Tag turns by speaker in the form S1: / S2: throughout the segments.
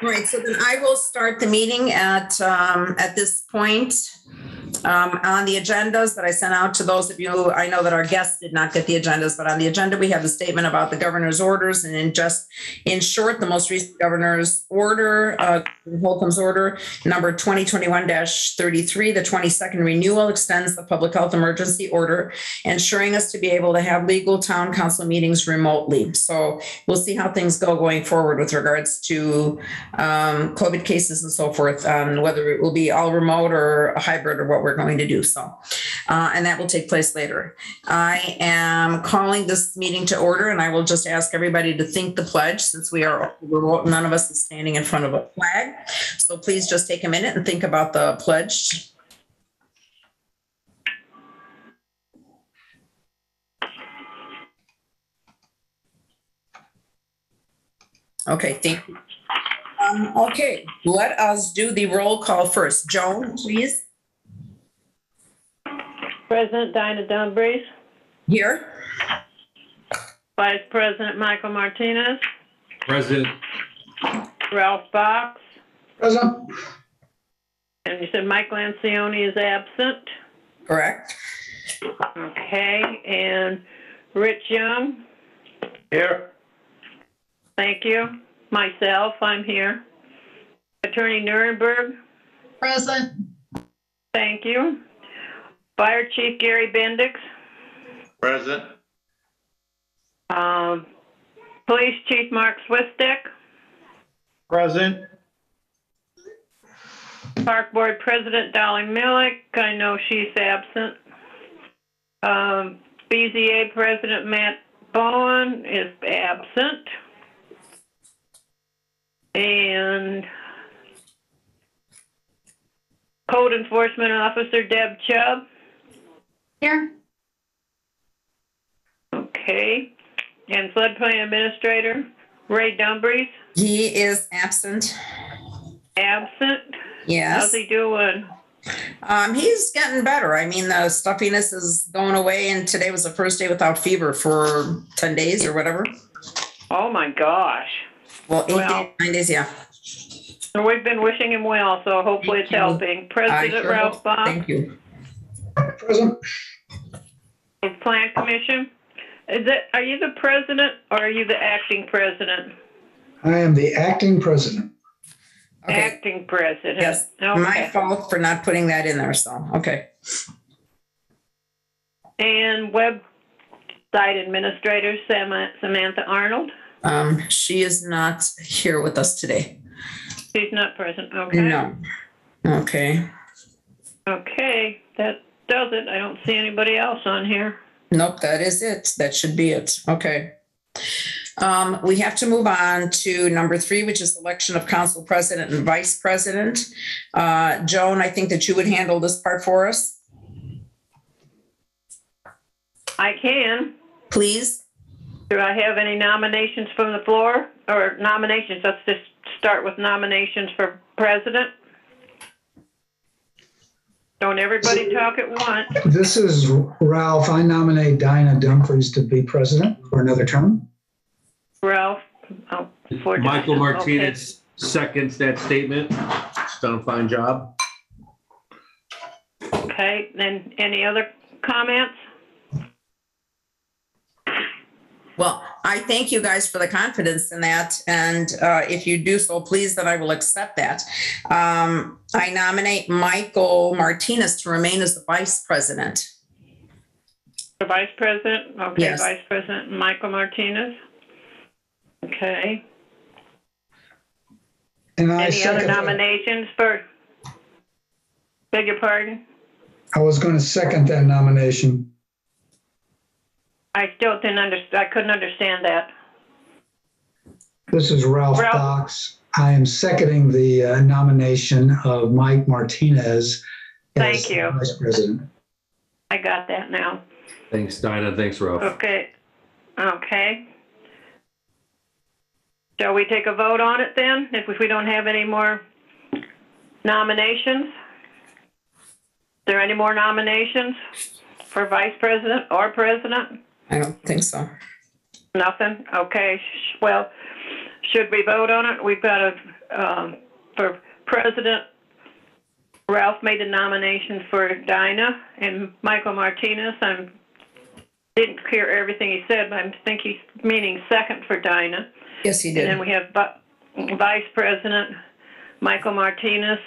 S1: All right, so then I will start the meeting at this point. On the agendas that I sent out to those of you, I know that our guests did not get the agendas, but on the agenda, we have the statement about the governor's orders. And in short, the most recent governor's order, Holcomb's order, number 2021-33, the 22nd renewal extends the public health emergency order, ensuring us to be able to have legal town council meetings remotely. So we'll see how things go going forward with regards to COVID cases and so forth, whether it will be all remote or a hybrid or what we're going to do. So, and that will take place later. I am calling this meeting to order, and I will just ask everybody to think the pledge, since we're none of us is standing in front of a flag. So please just take a minute and think about the pledge. Okay, thank you. Okay, let us do the roll call first. Joan, please.
S2: President Dinah Dumbriz.
S1: Here.
S2: Vice President Michael Martinez.
S3: Present.
S2: Ralph Box.
S4: Present.
S2: And you said Mike Lancioni is absent.
S1: Correct.
S2: Okay, and Rich Young.
S4: Here.
S2: Thank you. Myself, I'm here. Attorney Nuremberg.
S5: Present.
S2: Thank you. Fire Chief Gary Bendix.
S4: Present.
S2: Police Chief Mark Swistek.
S4: Present.
S2: Park Board President Dolly Millick. I know she's absent. BZA President Matt Bowen is absent. And Code Enforcement Officer Deb Chubb.
S5: Here.
S2: Okay. And Floodplain Administrator Ray Dumbriz.
S1: He is absent.
S2: Absent.
S1: Yes.
S2: How's he doing?
S1: He's getting better. I mean, the stuffiness is going away, and today was the first day without fever for 10 days or whatever.
S2: Oh my gosh.
S1: Well, 9 days, yeah.
S2: So we've been wishing him well, so hopefully it's helping. President Ralph Box.
S1: Thank you.
S4: Present.
S2: Plan Commission. Are you the president or are you the acting president?
S4: I am the acting president.
S1: Okay.
S2: Acting president.
S1: Yes.
S2: Okay.
S1: My fault for not putting that in there. So, okay.
S2: And website administrator Samantha Arnold.
S1: She is not here with us today.
S2: She's not present. Okay.
S1: No. Okay.
S2: Okay. That does it. I don't see anybody else on here.
S1: Nope, that is it. That should be it. Okay. We have to move on to number 3, which is election of council president and vice president. Joan, I think that you would handle this part for us.
S2: I can.
S1: Please.
S2: Do I have any nominations from the floor? Or nominations? Let's just start with nominations for president. Don't everybody talk at once.
S4: This is Ralph. I nominate Dinah Dumbriz to be president for another term.
S2: Ralph. Oh,
S3: Michael Martinez seconds that statement. She's done a fine job.
S2: Okay. Then any other comments?
S1: Well, I thank you guys for the confidence in that. And if you do so, please, then I will accept that. I nominate Michael Martinez to remain as the vice president.
S2: The vice president? Okay,
S1: yes.
S2: Vice President Michael Martinez. Okay.
S4: And I
S2: Any other nominations for, beg your pardon?
S4: I was going to second that nomination.
S2: I still didn't understand. I couldn't understand that.
S4: This is Ralph Box. I am seconding the nomination of Mike Martinez
S2: Thank you.
S4: Vice President.
S2: I got that now.
S3: Thanks, Dinah. Thanks, Ralph.
S2: Okay. Okay. Shall we take a vote on it then, if we don't have any more nominations? Is there any more nominations for vice president or president?
S1: I don't think so.
S2: Nothing? Okay. Well, should we vote on it? We've got For president, Ralph made a nomination for Dinah, and Michael Martinez, I didn't hear everything he said, but I think he's meaning second for Dinah.
S1: Yes, he
S2: And
S1: did.
S2: then we have Vice President Michael Martinez,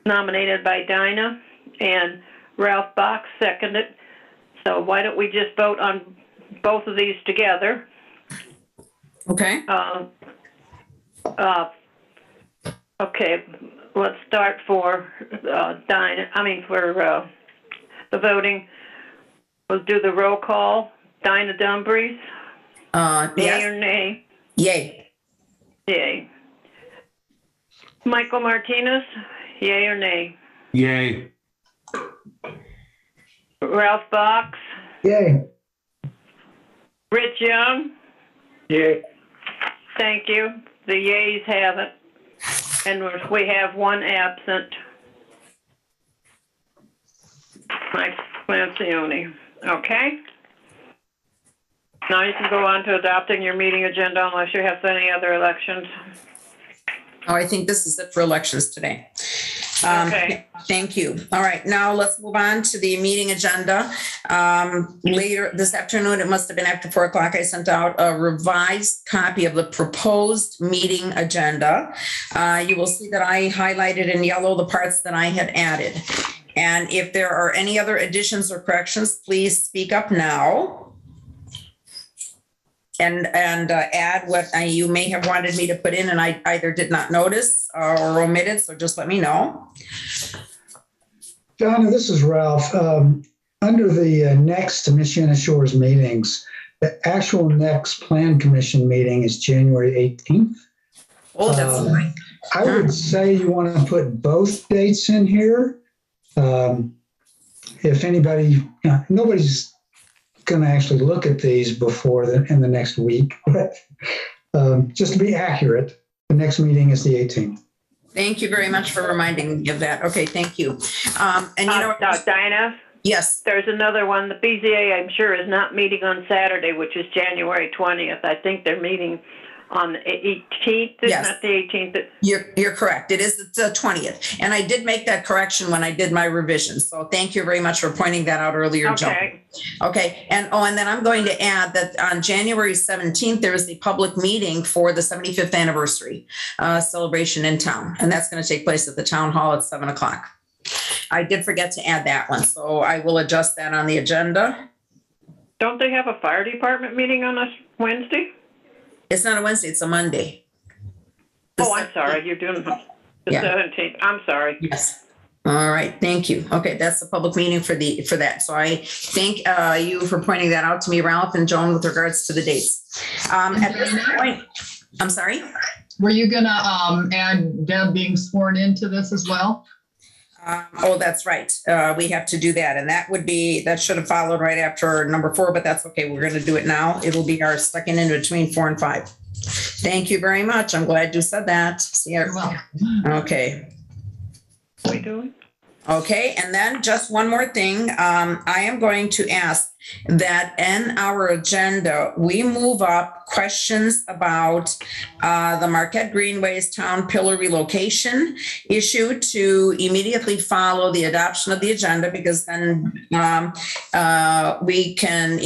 S2: nominated by Dinah, and Ralph Bach seconded. So why don't we just vote on both of these together?
S1: Okay.
S2: Okay, let's start for Dinah. For the voting. We'll do the roll call. Dinah Dumbriz, yay
S1: Yes.
S2: or nay?
S1: Yay.
S2: Yay. Michael Martinez, yay or nay?
S3: Yay.
S2: Ralph Box,
S4: Yay.
S2: Rich Young,
S3: Yay.
S2: thank you. The yays have it. And we have one absent. Mike Lancioni. Okay. Now you can go on to adopting your meeting agenda unless you have any other elections.
S1: Oh, I think this is it for elections today.
S2: Okay.
S1: Thank you. All right, now let's move on to the meeting agenda. Later this afternoon, it must have been after 4 o'clock, I sent out a revised copy of the proposed meeting agenda. You will see that I highlighted in yellow the parts that I had added. And if there are any other additions or corrections, please speak up now. And add what you may have wanted me to put in and I either did not notice or omitted, so just let me know.
S4: Donna, this is Ralph. Under the next Michiana Shores meetings, the actual next Plan Commission meeting is January 18th.
S1: Oh, that's fine.
S4: I would say you want to put both dates in here. If anybody, nobody's going to actually look at these in the next week, but just to be accurate, the next meeting is the 18th.
S1: Thank you very much for reminding me of that. Okay, thank you. And you know,
S2: Dinah,
S1: yes,
S2: there's another one. The BZA, I'm sure, is not meeting on Saturday, which is January 20th. I think they're meeting on the 18th,
S1: Yes.
S2: not the 18th.
S1: you're correct. It is the 20th. And I did make that correction when I did my revision. So thank you very much for pointing that out earlier, Joe.
S2: Okay.
S1: Okay. And then I'm going to add that on January 17th, there is a public meeting for the 75th anniversary celebration in town. And that's going to take place at the town hall at 7 o'clock. I did forget to add that one. So I will adjust that on the agenda.
S2: Don't they have a fire department meeting on this Wednesday?
S1: It's not a Wednesday, it's a Monday.
S2: Oh, I'm sorry. You're doing the
S1: Yeah.
S2: 17th. I'm sorry.
S1: Yes. All right. Thank you. Okay. That's the public meeting for that. So I thank you for pointing that out to me, Ralph and Joan, with regards to the dates. At this point, I'm sorry.
S5: Were you gonna add Deb being sworn into this as well?
S1: Oh, that's right. We have to do that. And that should have followed right after number 4, but that's okay. We're going to do it now. It will be our second in between 4 and 5. Thank you very much. I'm glad you said that. See you.
S5: Well,
S1: Okay.
S2: What are we doing?
S1: Okay. And then just one more thing. I am going to ask that in our agenda, we move up questions about the Marquette Greenways Town Pillar relocation issue to immediately follow the adoption of the agenda, because then we can,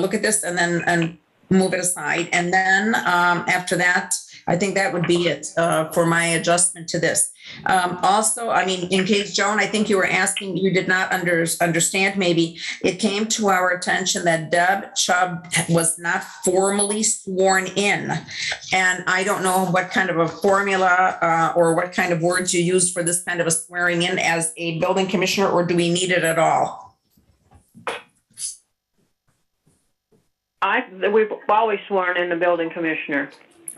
S1: look at this and then move it aside. And then after that, I think that would be it for my adjustment to this. Also, in case, Joan, I think you were asking, you did not understand, maybe it came to our attention that Deb Chubb was not formally sworn in. And I don't know what kind of a formula or what kind of words you use for this kind of a swearing in as a building commissioner, or do we need it at all?
S2: We've always sworn in the building commissioner.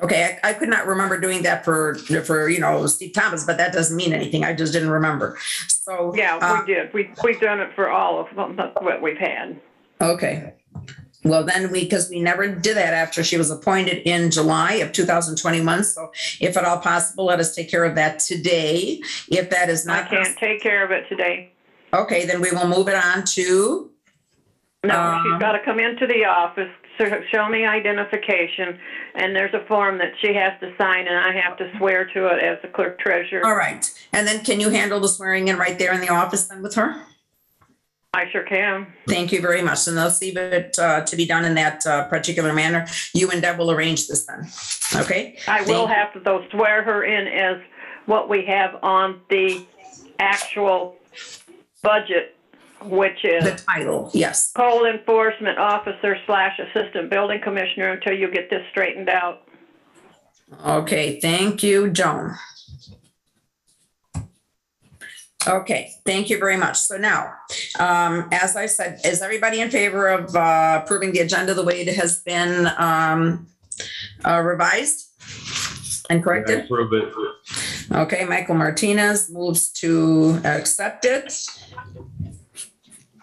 S1: Okay, I could not remember doing that for Steve Thomas, but that doesn't mean anything. I just didn't remember. So
S2: Yeah, we did. We've done it for all of them, that's what we've had.
S1: Okay. Well, then because we never did that after she was appointed in July of 2021. So if at all possible, let us take care of that today. If that is not
S2: I can't take care of it today.
S1: Okay, then we will move it on to
S2: No, she's got to come into the office, show me identification, and there's a form that she has to sign, and I have to swear to it as the clerk treasurer.
S1: All right. And then can you handle the swearing in right there in the office then with her?
S2: I sure can.
S1: Thank you very much. And let's leave it to be done in that particular manner. You and Deb will arrange this then. Okay?
S2: I will have to, though, swear her in as what we have on the actual budget, which is
S1: The title, yes.
S2: Code Enforcement Officer / Assistant Building Commissioner until you get this straightened out.
S1: Okay, thank you, Joan. Okay, thank you very much. So now, as I said, is everybody in favor of approving the agenda the way it has been revised and corrected?
S3: Approve it.
S1: Okay, Michael Martinez moves to accept it.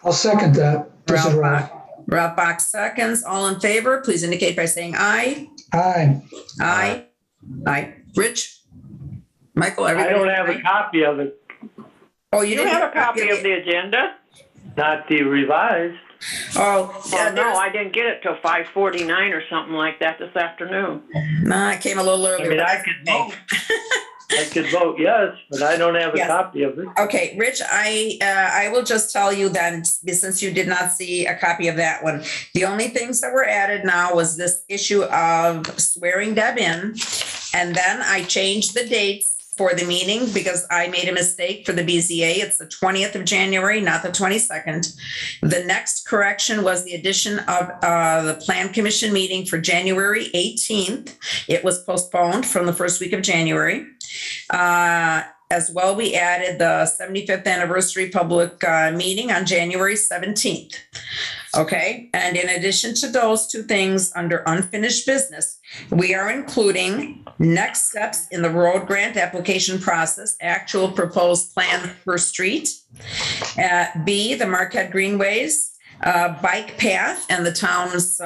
S4: I'll second that. This is Ralph.
S1: Ralph Box seconds. All in favor, please indicate by saying aye.
S4: Aye.
S1: Aye. Aye. Rich? Michael,
S6: I
S1: everybody?
S6: don't have a copy of it,
S1: Oh, you
S2: You
S1: didn't
S2: have a copy of the agenda?
S6: not the revised.
S1: Oh, yeah,
S2: Oh, no, I didn't get it till 5:49 or something like that this afternoon.
S1: no, I came a little
S6: I
S1: early.
S6: mean,
S1: but
S6: I could vote. I could vote yes, but I don't have a
S1: Yes.
S6: copy of it.
S1: Okay, Rich, I will just tell you then, since you did not see a copy of that one, the only things that were added now was this issue of swearing Deb in. And then I changed the dates for the meeting because I made a mistake for the BZA. It's the 20th of January, not the 22nd. The next correction was the addition of the Plan Commission meeting for January 18th. It was postponed from the first week of January. As well, we added the 75th anniversary public meeting on January 17th. Okay, and in addition to those two things under unfinished business, we are including next steps in the road grant application process, actual proposed plan per street. B, the Marquette Greenways, bike path and the town's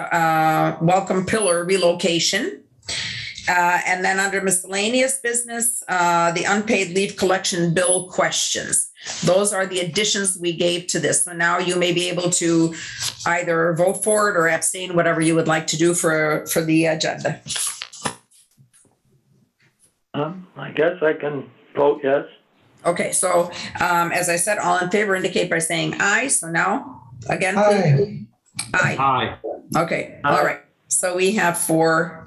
S1: welcome pillar relocation. And then under miscellaneous business, the unpaid leave collection bill questions. Those are the additions we gave to this. So now you may be able to either vote for it or abstain, whatever you would like to do for the agenda.
S6: I guess I can vote yes.
S1: Okay, so as I said, all in favor indicate by saying aye. So now, again,
S4: Aye.
S1: aye.
S3: Aye.
S1: Okay, all right. So we have 4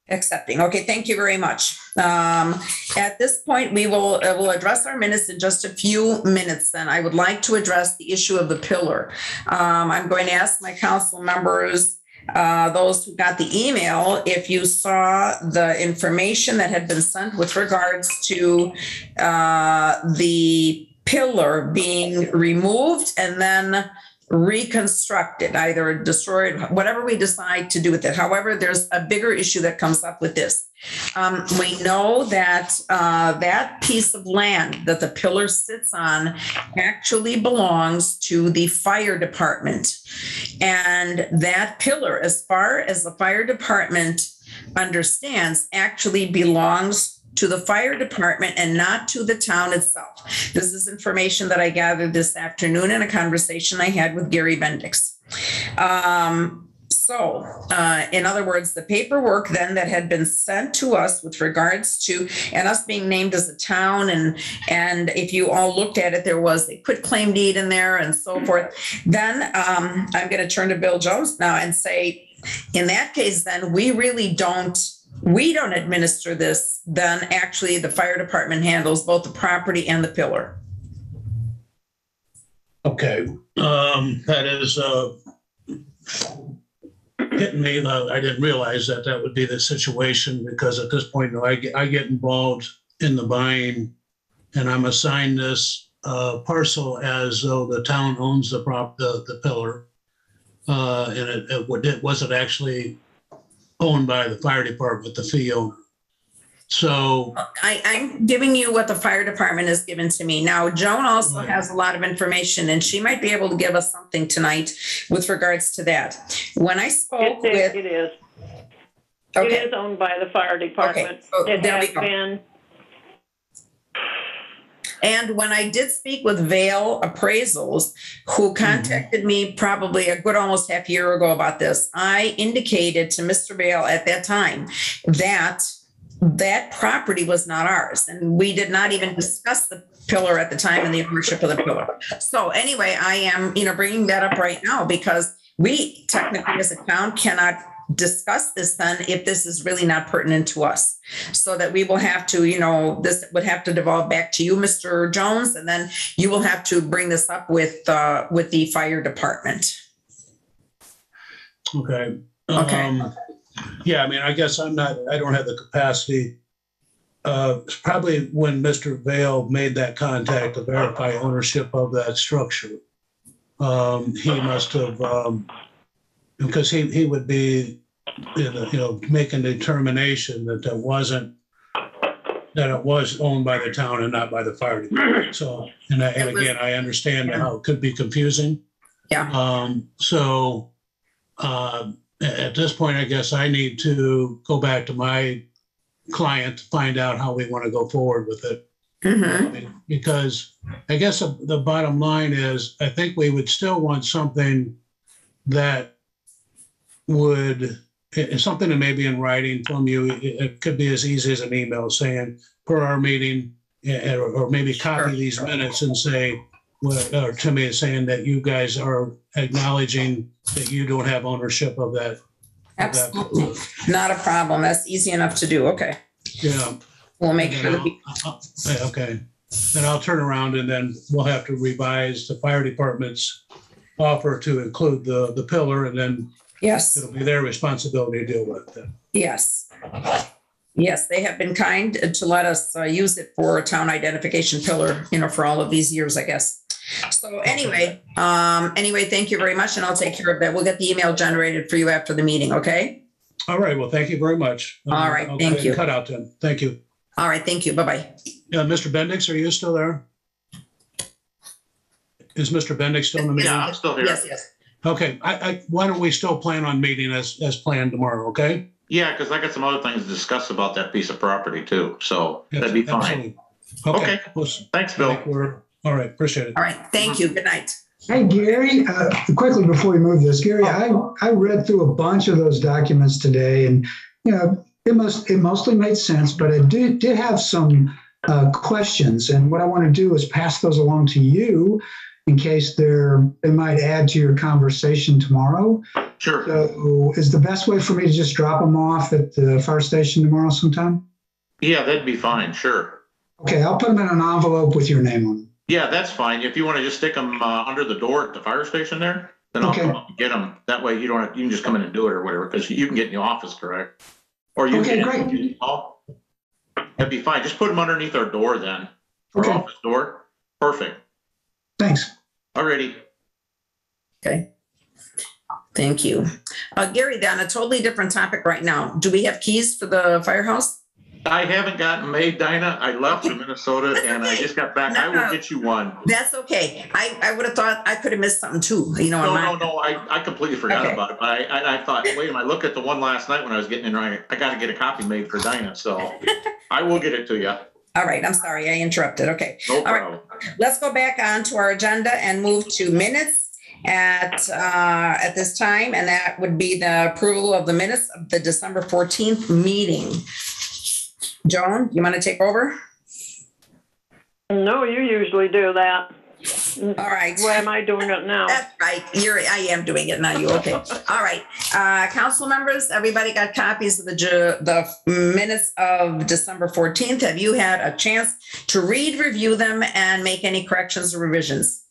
S1: accepting. Okay, thank you very much. At this point, we'll address our minutes in just a few minutes. Then I would like to address the issue of the pillar. I'm going to ask my council members, those who got the email, if you saw the information that had been sent with regards to the pillar being removed and then reconstructed, either destroyed, whatever we decide to do with it. However, there's a bigger issue that comes up with this. We know that that piece of land that the pillar sits on actually belongs to the fire department. And that pillar, as far as the fire department understands, actually belongs to the fire department and not to the town itself. This is information that I gathered this afternoon in a conversation I had with Gary Bendix. In other words, the paperwork then that had been sent to us with regards to, and us being named as a town, and if you all looked at it, there was a quitclaim deed in there and so forth. Then I'm going to turn to Bill Jones now and say, in that case, then we don't administer this, then actually the fire department handles both the property and the pillar.
S7: Okay, that is hitting me. I didn't realize that would be the situation because at this point, I get involved in the buying and I'm assigned this parcel as though the town owns the pillar. And it wasn't actually owned by the fire department, the fee owner. So
S1: I'm giving you what the fire department has given to me. Now, Joan also has a lot of information and she might be able to give us something tonight with regards to that. When I spoke with...
S2: It is.
S1: Okay.
S2: It is owned by the fire department.
S1: Okay, so
S2: It
S1: there we
S2: has
S1: go.
S2: been
S1: And when I did speak with Vale Appraisals, who contacted me probably a good almost half year ago about this, I indicated to Mr. Vale at that time that that property was not ours. And we did not even discuss the pillar at the time and the ownership of the pillar. So anyway, I am, bringing that up right now because we technically as a town cannot discuss this then if this is really not pertinent to us. So that we will have to, this would have to devolve back to you, Mr. Jones, and then you will have to bring this up with the fire department.
S7: Okay.
S1: Okay.
S7: Yeah, I mean, I guess I don't have the capacity. It's probably when Mr. Vale made that contact to verify ownership of that structure. He must have, because he would be, making a determination that it was owned by the town and not by the fire department. So, and again, I understand how it could be confusing.
S1: Yeah.
S7: At this point, I guess I need to go back to my client to find out how we want to go forward with it.
S1: Mm-hmm.
S7: Because I guess the bottom line is, I think we would still want something that something that may be in writing from you. It could be as easy as an email saying, per our meeting, or maybe copy these minutes and say, or to me, saying that you guys are acknowledging that you don't have ownership of that.
S1: Absolutely. Not a problem. That's easy enough to do. Okay.
S7: Yeah.
S1: We'll make sure.
S7: Okay. Then I'll turn around and then we'll have to revise the fire department's offer to include the pillar, and then
S1: Yes.
S7: it'll be their responsibility to deal with it.
S1: Yes. Yes, they have been kind to let us use it for a town identification pillar, for all of these years, I guess. So anyway, thank you very much, and I'll take care of that. We'll get the email generated for you after the meeting, okay?
S7: All right. Well, thank you very much.
S1: All right. Thank you.
S7: Cut out then. Thank you.
S1: All right. Thank you. Bye-bye.
S7: Mr. Bendix, are you still there? Is Mr. Bendix still in the meeting?
S6: Yeah, I'm still here.
S1: Yes.
S7: Okay. Why don't we still plan on meeting as planned tomorrow? Okay.
S6: Yeah, because I got some other things to discuss about that piece of property too, so that'd be fine.
S7: Absolutely. Okay. Well,
S6: Thanks, Bill.
S7: All right. Appreciate it.
S1: All right. Thank you. Good night.
S4: Hey, Gary, quickly before we move this, Gary, I read through a bunch of those documents today, and it mostly made sense, but I did have some questions, and what I want to do is pass those along to you in case they might add to your conversation tomorrow.
S6: Sure.
S4: So is the best way for me to just drop them off at the fire station tomorrow sometime?
S6: Yeah, that'd be fine. Sure.
S4: Okay, I'll put them in an envelope with your name on them.
S6: Yeah, that's fine. If you want to just stick them under the door at the fire station there, then I'll come up and get them. That way you can just come in and do it or whatever, because you can get in the office, correct? Or you
S4: Okay,
S6: can.
S4: great.
S6: That'd be fine. Just put them underneath our door then. Our
S4: Okay.
S6: office door. Perfect.
S4: Thanks.
S6: Alrighty.
S1: Okay. Thank you. Gary, on a totally different topic right now. Do we have keys for the firehouse?
S6: I haven't gotten made, Dinah. I left for Minnesota and I just got back. I will get you one.
S1: That's okay. I would have thought I could have missed something too.
S6: No. I completely forgot about it. But I thought, wait a minute, I looked at the one last night when I was getting in. I got to get a copy made for Dinah. So I will get it to you.
S1: All right. I'm sorry. I interrupted. Okay.
S6: No
S1: All
S6: problem.
S1: right. Let's go back onto our agenda and move to minutes at this time. And that would be the approval of the minutes of the December 14th meeting. Joan, you want to take over?
S2: No, you usually do that.
S1: All right.
S2: Why am I doing it now?
S1: That's right. I am doing it, not you. Okay. All right. Council members, everybody got copies of the minutes of December 14th. Have you had a chance to review them, and make any corrections or revisions?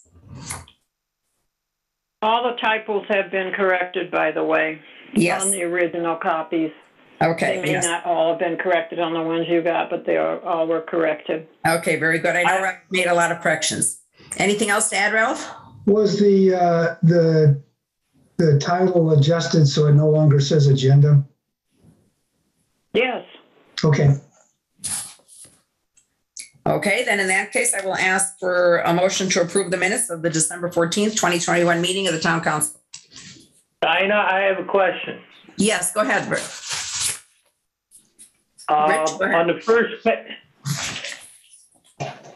S2: All the typos have been corrected, by the way.
S1: Yes.
S2: On the original copies.
S1: Okay.
S2: They may
S1: Yes.
S2: not all have been corrected on the ones you got, but they all were corrected.
S1: Okay. Very good. I know Ralph made a lot of corrections. Anything else to add, Ralph?
S4: Was the title adjusted so it no longer says agenda?
S2: Yes.
S4: Okay.
S1: Okay, then in that case, I will ask for a motion to approve the minutes of the December 14th, 2021 meeting of the Town Council.
S6: Dinah, I have a question.
S1: Yes, go ahead, Rick. Rich, go ahead.
S6: On the first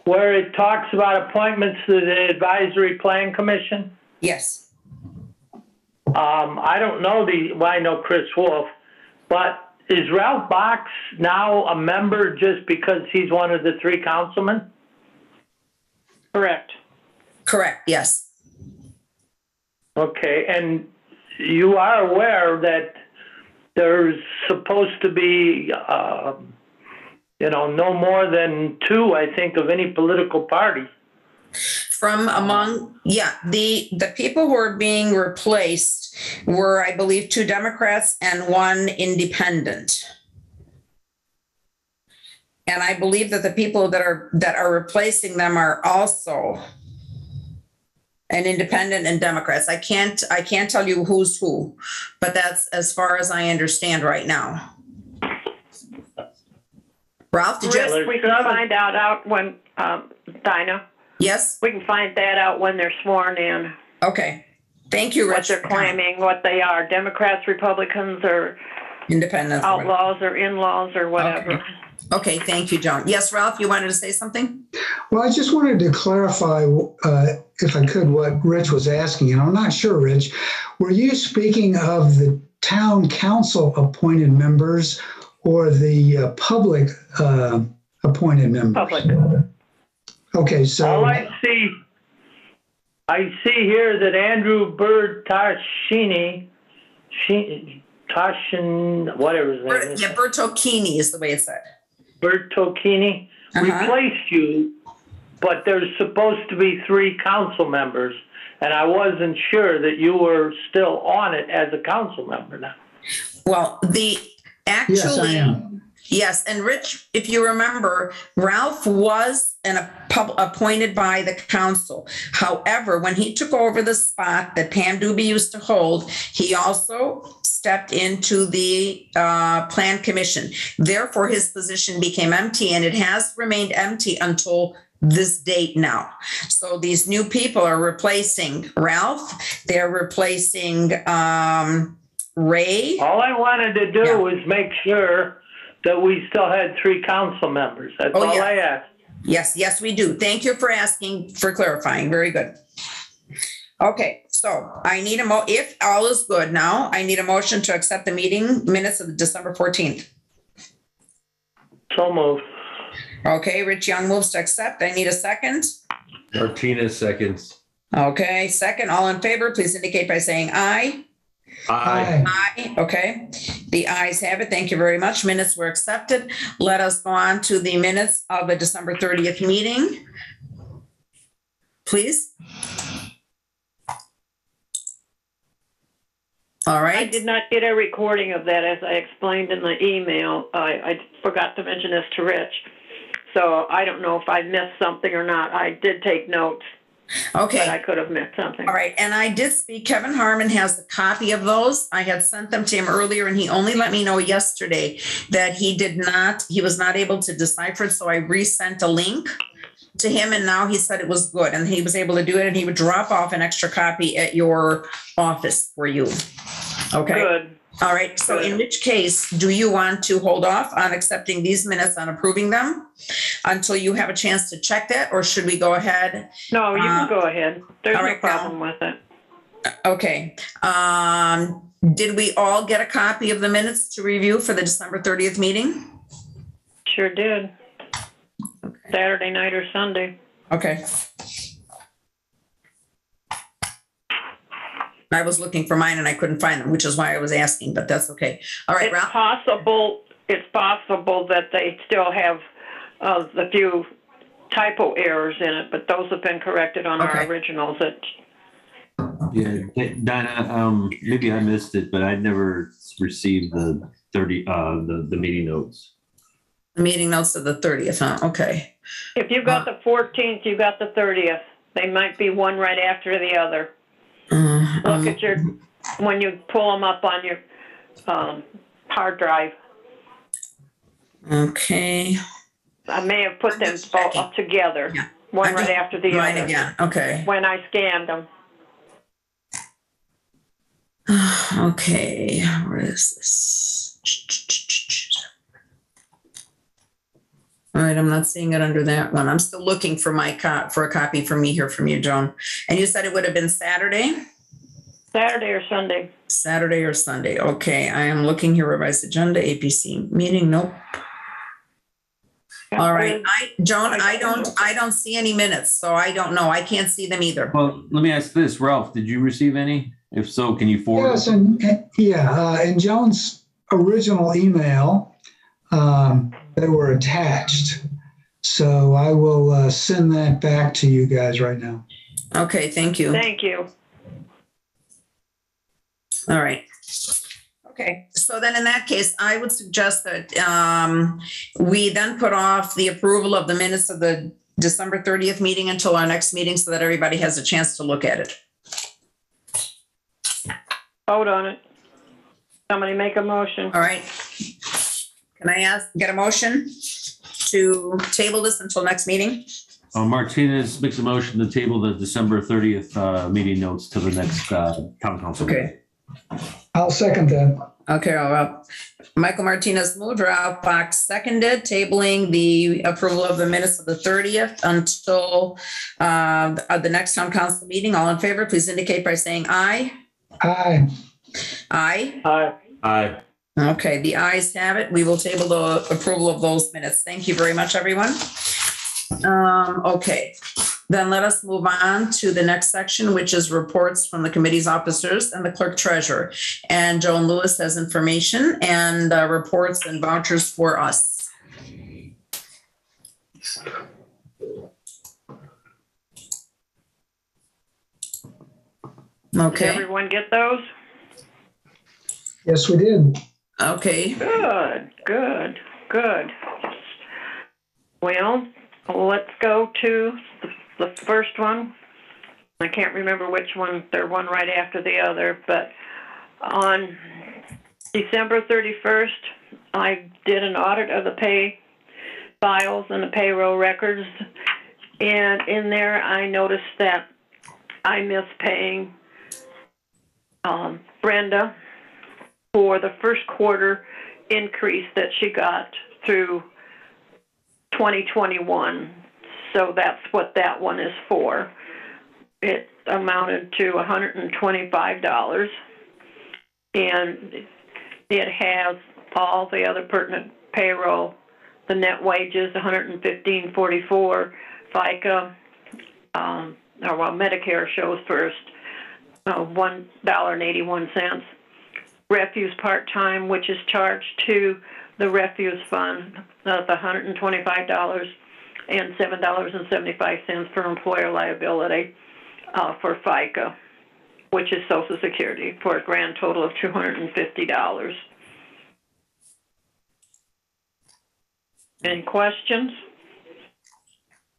S8: where it talks about appointments to the Advisory Plan Commission.
S1: Yes.
S8: I don't know I know Chris Wolf, but is Ralph Box now a member just because he's one of the 3 councilmen?
S2: Correct.
S1: Correct, yes.
S8: Okay, and you are aware that there's supposed to be, no more than 2, I think, of any political party.
S1: From among, the people who are being replaced were, I believe, 2 Democrats and 1 independent. And I believe that the people that are replacing them are also an independent and Democrats. I can't tell you who's who, but that's as far as I understand right now. Ralph, did you?
S2: We can find out when, Dinah,
S1: Yes?
S2: we can find that out when they're sworn in,
S1: Okay. Thank you,
S2: what
S1: Rich.
S2: they're claiming, what they are, Democrats, Republicans, or
S1: Independent.
S2: outlaws, or in-laws, or whatever.
S1: Okay, thank you, Joan. Yes, Ralph, you wanted to say something?
S4: Well, I just wanted to clarify, if I could, what Rich was asking. And I'm not sure, Rich, were you speaking of the town council appointed members or the public appointed members?
S2: Public.
S4: Okay, so.
S8: All I see here that Andrew Bertocchini, whatever his name is.
S1: Yeah, Bertocchini is the way it's said.
S8: Bertocchini replaced you, but there's supposed to be 3 council members, and I wasn't sure that you were still on it as a council member now.
S1: Well,
S4: Yes, I am.
S1: Yes, and Rich, if you remember, Ralph was appointed by the council. However, when he took over the spot that Pam Doobie used to hold, he also stepped into the Plan Commission. Therefore, his position became empty, and it has remained empty until this date now. So these new people are replacing Ralph. They're replacing Ray.
S8: All I wanted to do was make sure that we still had 3 council members. That's all I asked.
S1: Yes, we do. Thank you for asking, for clarifying. Very good. Okay, so I need if all is good now, I need a motion to accept the meeting minutes of December 14th.
S8: So moved.
S1: Okay, Rich Young moves to accept. I need a second.
S3: Martinez seconds.
S1: Okay, second. All in favor, please indicate by saying aye.
S3: Aye.
S1: Aye. Okay, the ayes have it. Thank you very much. Minutes were accepted. Let us go on to the minutes of the December 30th meeting. Please. All right.
S2: I did not get a recording of that, as I explained in the email. I forgot to mention this to Rich. So I don't know if I missed something or not. I did take notes.
S1: Okay.
S2: But I could have missed something.
S1: All right. And I did speak. Kevin Harmon has a copy of those. I had sent them to him earlier, and he only let me know yesterday that he was not able to decipher it. So I resent a link to him, and now he said it was good, and he was able to do it, and he would drop off an extra copy at your office for you. Okay.
S2: Good.
S1: All right. So in which case, do you want to hold off on accepting these minutes, on approving them until you have a chance to check that, or should we go ahead?
S2: No, you can go ahead. There's no
S1: right,
S2: problem with it.
S1: Okay. Did we all get a copy of the minutes to review for the December 30th meeting?
S2: Sure did. Saturday night or Sunday.
S1: Okay. I was looking for mine and I couldn't find them, which is why I was asking, but that's okay. All right, Ralph.
S2: It's possible that they still have the few typo errors in it, but those have been corrected on our originals.
S9: Yeah, Dinah, maybe I missed it, but I never received the meeting notes.
S1: The meeting notes of the 30th, huh? Okay.
S2: If you got the 14th, you got the 30th. They might be one right after the other. Look at when you pull them up on your hard drive.
S1: Okay.
S2: I may have put them both up together, one right after the other.
S1: Again. Okay.
S2: When I scanned them.
S1: Okay. Where is this? All right, I'm not seeing it under that one. I'm still looking for for a copy from me here from you, Joan. And you said it would have been Saturday?
S2: Saturday or Sunday?
S1: Saturday or Sunday. Okay, I am looking here, revised agenda, APC meeting, nope. All right, Joan, I don't see any minutes, so I don't know. I can't see them either.
S9: Well, let me ask this, Ralph, did you receive any? If so, can you forward?
S4: Yes, in Joan's original email, they were attached. So I will send that back to you guys right now.
S1: Okay, thank you.
S2: Thank you.
S1: All right. Okay, so then in that case, I would suggest that we then put off the approval of the minutes of the December 30th meeting until our next meeting so that everybody has a chance to look at it.
S2: Vote on it. Somebody make a motion.
S1: All right. Can I get a motion to table this until next meeting?
S9: Martinez makes a motion to table the December 30th meeting notes to the next town council.
S1: Okay.
S4: I'll second that.
S1: Okay, Michael Martinez moved, Ralph Fox seconded, tabling the approval of the minutes of the 30th until the next town council meeting. All in favor, please indicate by saying aye.
S4: Aye.
S1: Aye.
S8: Aye.
S9: Aye.
S1: Okay, the ayes have it. We will table the approval of those minutes. Thank you very much, everyone. Okay, then let us move on to the next section, which is reports from the committee's officers and the clerk treasurer. And Joan Lewis has information and reports and vouchers for us.
S2: Did
S1: Okay,
S2: everyone get those?
S4: Yes, we did.
S1: okay.
S2: Good. Well, let's go to the first one. I can't remember which one. They're one right after the other, but on December 31st, I did an audit of the pay files and the payroll records, and in there I noticed that I missed paying Brenda for the first quarter increase that she got through 2021. So that's what that one is for. It amounted to $125, and it has all the other pertinent payroll, the net wages, $115.44, FICA, Medicare shows first, $1.81. Refuse part-time, which is charged to the refuse fund, the $125 and $7.75 for employer liability for FICA, which is Social Security, for a grand total of $250. Any questions?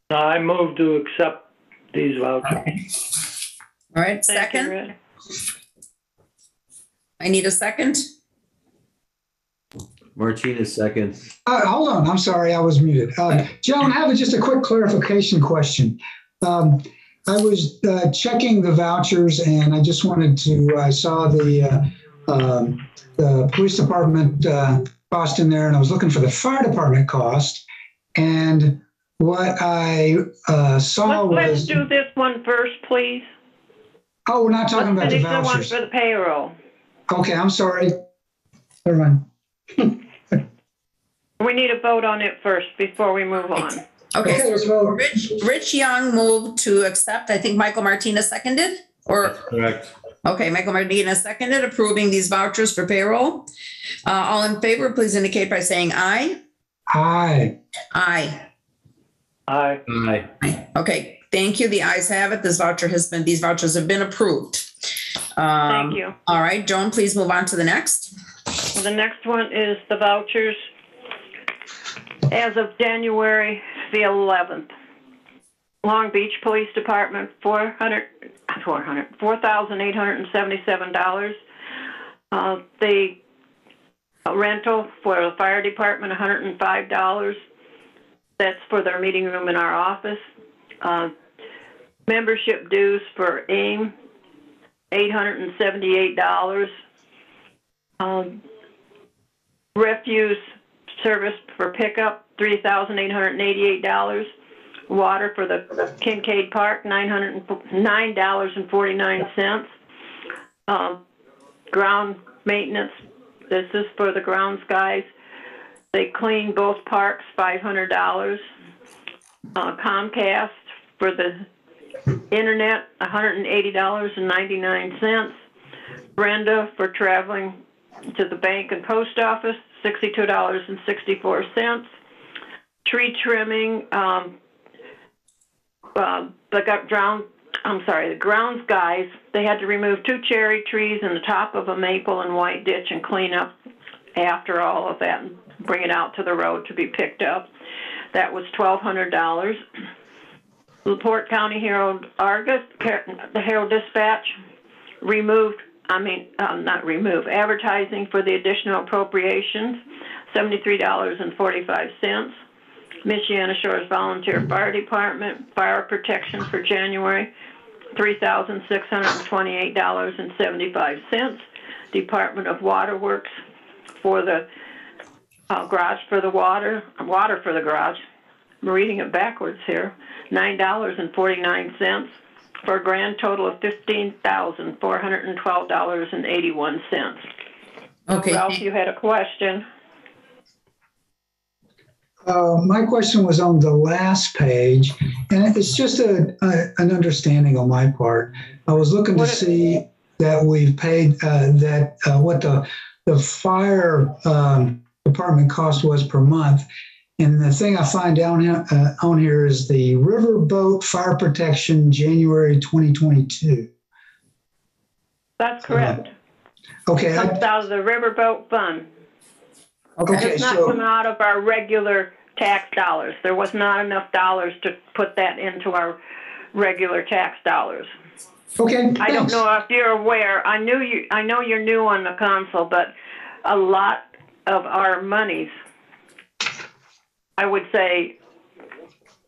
S8: I move to accept these vouchers.
S1: Okay. All right,
S2: Thank you,
S1: second.
S2: Red.
S1: I need a second.
S9: Martinez seconds.
S4: Hold on, I'm sorry, I was muted. Joan, I have just a quick clarification question. I was checking the vouchers, and I just wanted to, I saw the police department cost in there, and I was looking for the fire department cost. And what I saw
S2: Let's
S4: was...
S2: do this one first, please.
S4: Oh, we're not talking about the
S2: Let's finish the one
S4: vouchers.
S2: for the payroll.
S4: Okay, I'm sorry. Never mind.
S2: We need a vote on it first before we move on.
S1: Okay,
S4: Okay, let's vote.
S1: Rich Young moved to accept. I think Michael Martinez seconded, or?
S9: Correct.
S1: Okay, Michael Martinez seconded, approving these vouchers for payroll. All in favor, please indicate by saying aye.
S4: Aye.
S1: Aye.
S8: Aye.
S9: Aye.
S1: Aye. Okay, thank you. The ayes have it. These vouchers have been approved.
S2: Thank you.
S1: All right, Joan, please move on to the next.
S2: The next one is the vouchers as of January the 11th. Long Beach Police Department, $4,877. The rental for the fire department, $105. That's for their meeting room in our office. Membership dues for AIM, $878. Refuse service for pickup, $3,888. Water for the Kincaid Park, $9.49. Ground maintenance, this is for the grounds guys. They clean both parks, $500. Comcast for the internet, $180.99. Brenda for traveling to the bank and post office, $62.64. Tree trimming, the grounds guys, they had to remove 2 cherry trees and the top of a maple and white ditch and clean up after all of that and bring it out to the road to be picked up. That was $1,200. LaPorte County Herald Argus, the Herald Dispatch, advertising for the additional appropriations, $73.45. Michiana Shores Volunteer Fire Department, fire protection for January, $3,628.75. Department of Waterworks for the garage for the water for the garage. I'm reading it backwards here. $9.49 for a grand total of $15,412.81.
S1: Okay.
S2: Ralph, you had a question.
S4: My question was on the last page, and it's just an understanding on my part. I was looking to see that we've paid what the fire department cost was per month. And the thing I find down on here is the riverboat fire protection January 2022.
S2: That's correct.
S4: Okay.
S2: Comes out of the riverboat fund.
S4: Okay.
S2: Does not come out of our regular tax dollars. There was not enough dollars to put that into our regular tax dollars.
S4: Okay.
S2: I don't know if you're aware. I know you're new on the council, but a lot of our monies, I would say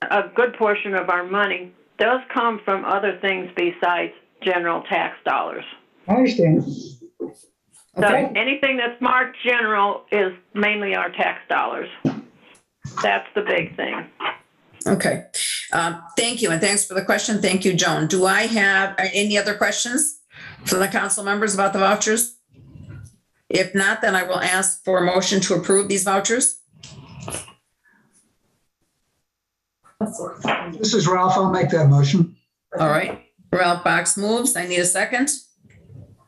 S2: a good portion of our money does come from other things besides general tax dollars.
S4: I understand.
S2: So anything that's marked general is mainly our tax dollars. That's the big thing.
S1: Okay. Thank you, and thanks for the question. Thank you, Joan. Do I have any other questions from the council members about the vouchers? If not, then I will ask for a motion to approve these vouchers.
S4: This is Ralph. I'll make that motion.
S1: All right. Ralph Box moves. I need a second.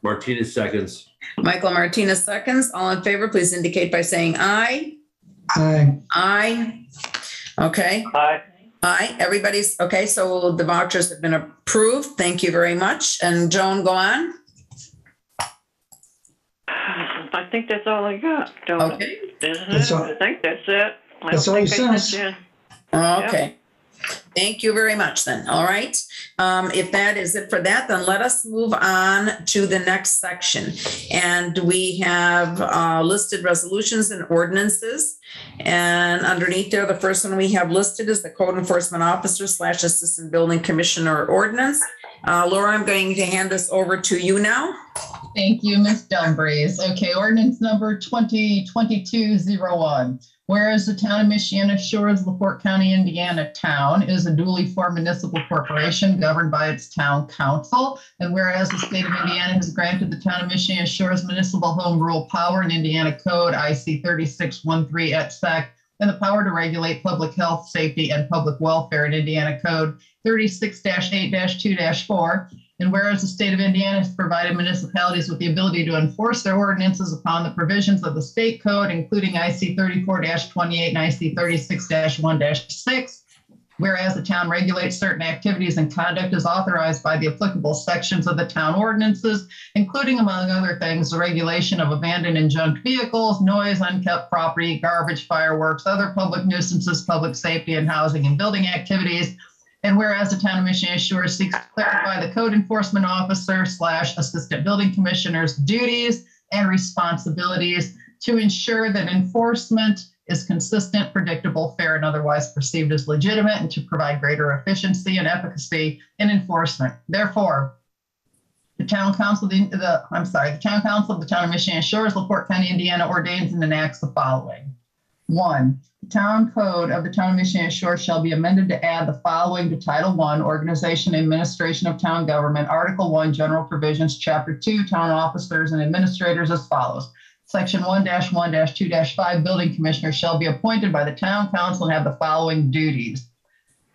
S9: Martinez seconds.
S1: Michael Martinez seconds. All in favor, please indicate by saying aye.
S4: Aye.
S1: Aye. Okay.
S8: Aye.
S1: Aye. Everybody's okay. So the vouchers have been approved. Thank you very much. And Joan, go on.
S2: I think that's all I got.
S1: Okay.
S2: I think that's it.
S4: That's all you sent us.
S1: Okay. Thank you very much then. All right. If that is it for that, then let us move on to the next section. And we have listed resolutions and ordinances. And underneath there, the first one we have listed is the Code Enforcement Officer / Assistant Building Commissioner Ordinance. Laura, I'm going to hand this over to you now.
S5: Thank you, Ms. Dumbriz. Okay, ordinance number 2022-01. Whereas the town of Michiana Shores, LaPorte County, Indiana town is a duly formed municipal corporation governed by its town council. And whereas the state of Indiana has granted the town of Michiana Shores municipal home rule power in Indiana Code IC 3613 et sec, and the power to regulate public health, safety, and public welfare in Indiana Code 36-8-2-4. And whereas the state of Indiana has provided municipalities with the ability to enforce their ordinances upon the provisions of the state code, including IC 34-28 and IC 36-1-6, whereas the town regulates certain activities and conduct as authorized by the applicable sections of the town ordinances, including, among other things, the regulation of abandoned and junked vehicles, noise, unkept property, garbage, fireworks, other public nuisances, public safety, and housing and building activities. And whereas the town of Michiana Shores seeks to clarify the code enforcement officer / assistant building commissioner's duties and responsibilities to ensure that enforcement is consistent, predictable, fair, and otherwise perceived as legitimate, and to provide greater efficiency and efficacy in enforcement. Therefore, the town council of the town of Michiana Shores, LaPorte County, Indiana ordains and enacts the following. 1, the town code of the town of Michiana Shores shall be amended to add the following to Title I, Organization and Administration of Town Government, Article 1, General Provisions, Chapter 2, Town Officers and Administrators as follows. Section 1-1-2-5, Building Commissioner shall be appointed by the Town Council and have the following duties.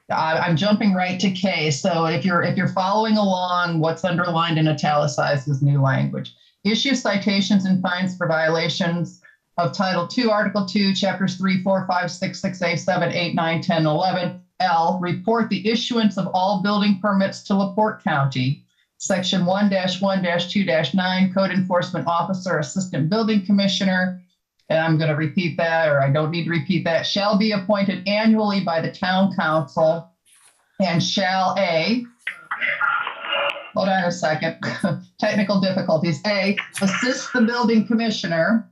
S5: I'm jumping right to K. So if you're following along, what's underlined and italicized is new language. Issue citations and fines for violations of Title II, Article 2, Chapters 3, 4, 5, 6, 6A, 7, 8, 9, 10, 11. L, report the issuance of all building permits to LaPorte County. Section 1-1-2-9, Code Enforcement Officer, Assistant Building Commissioner, and I'm going to repeat that, or I don't need to repeat that, shall be appointed annually by the Town Council and shall hold on a second, technical difficulties. A, assist the Building Commissioner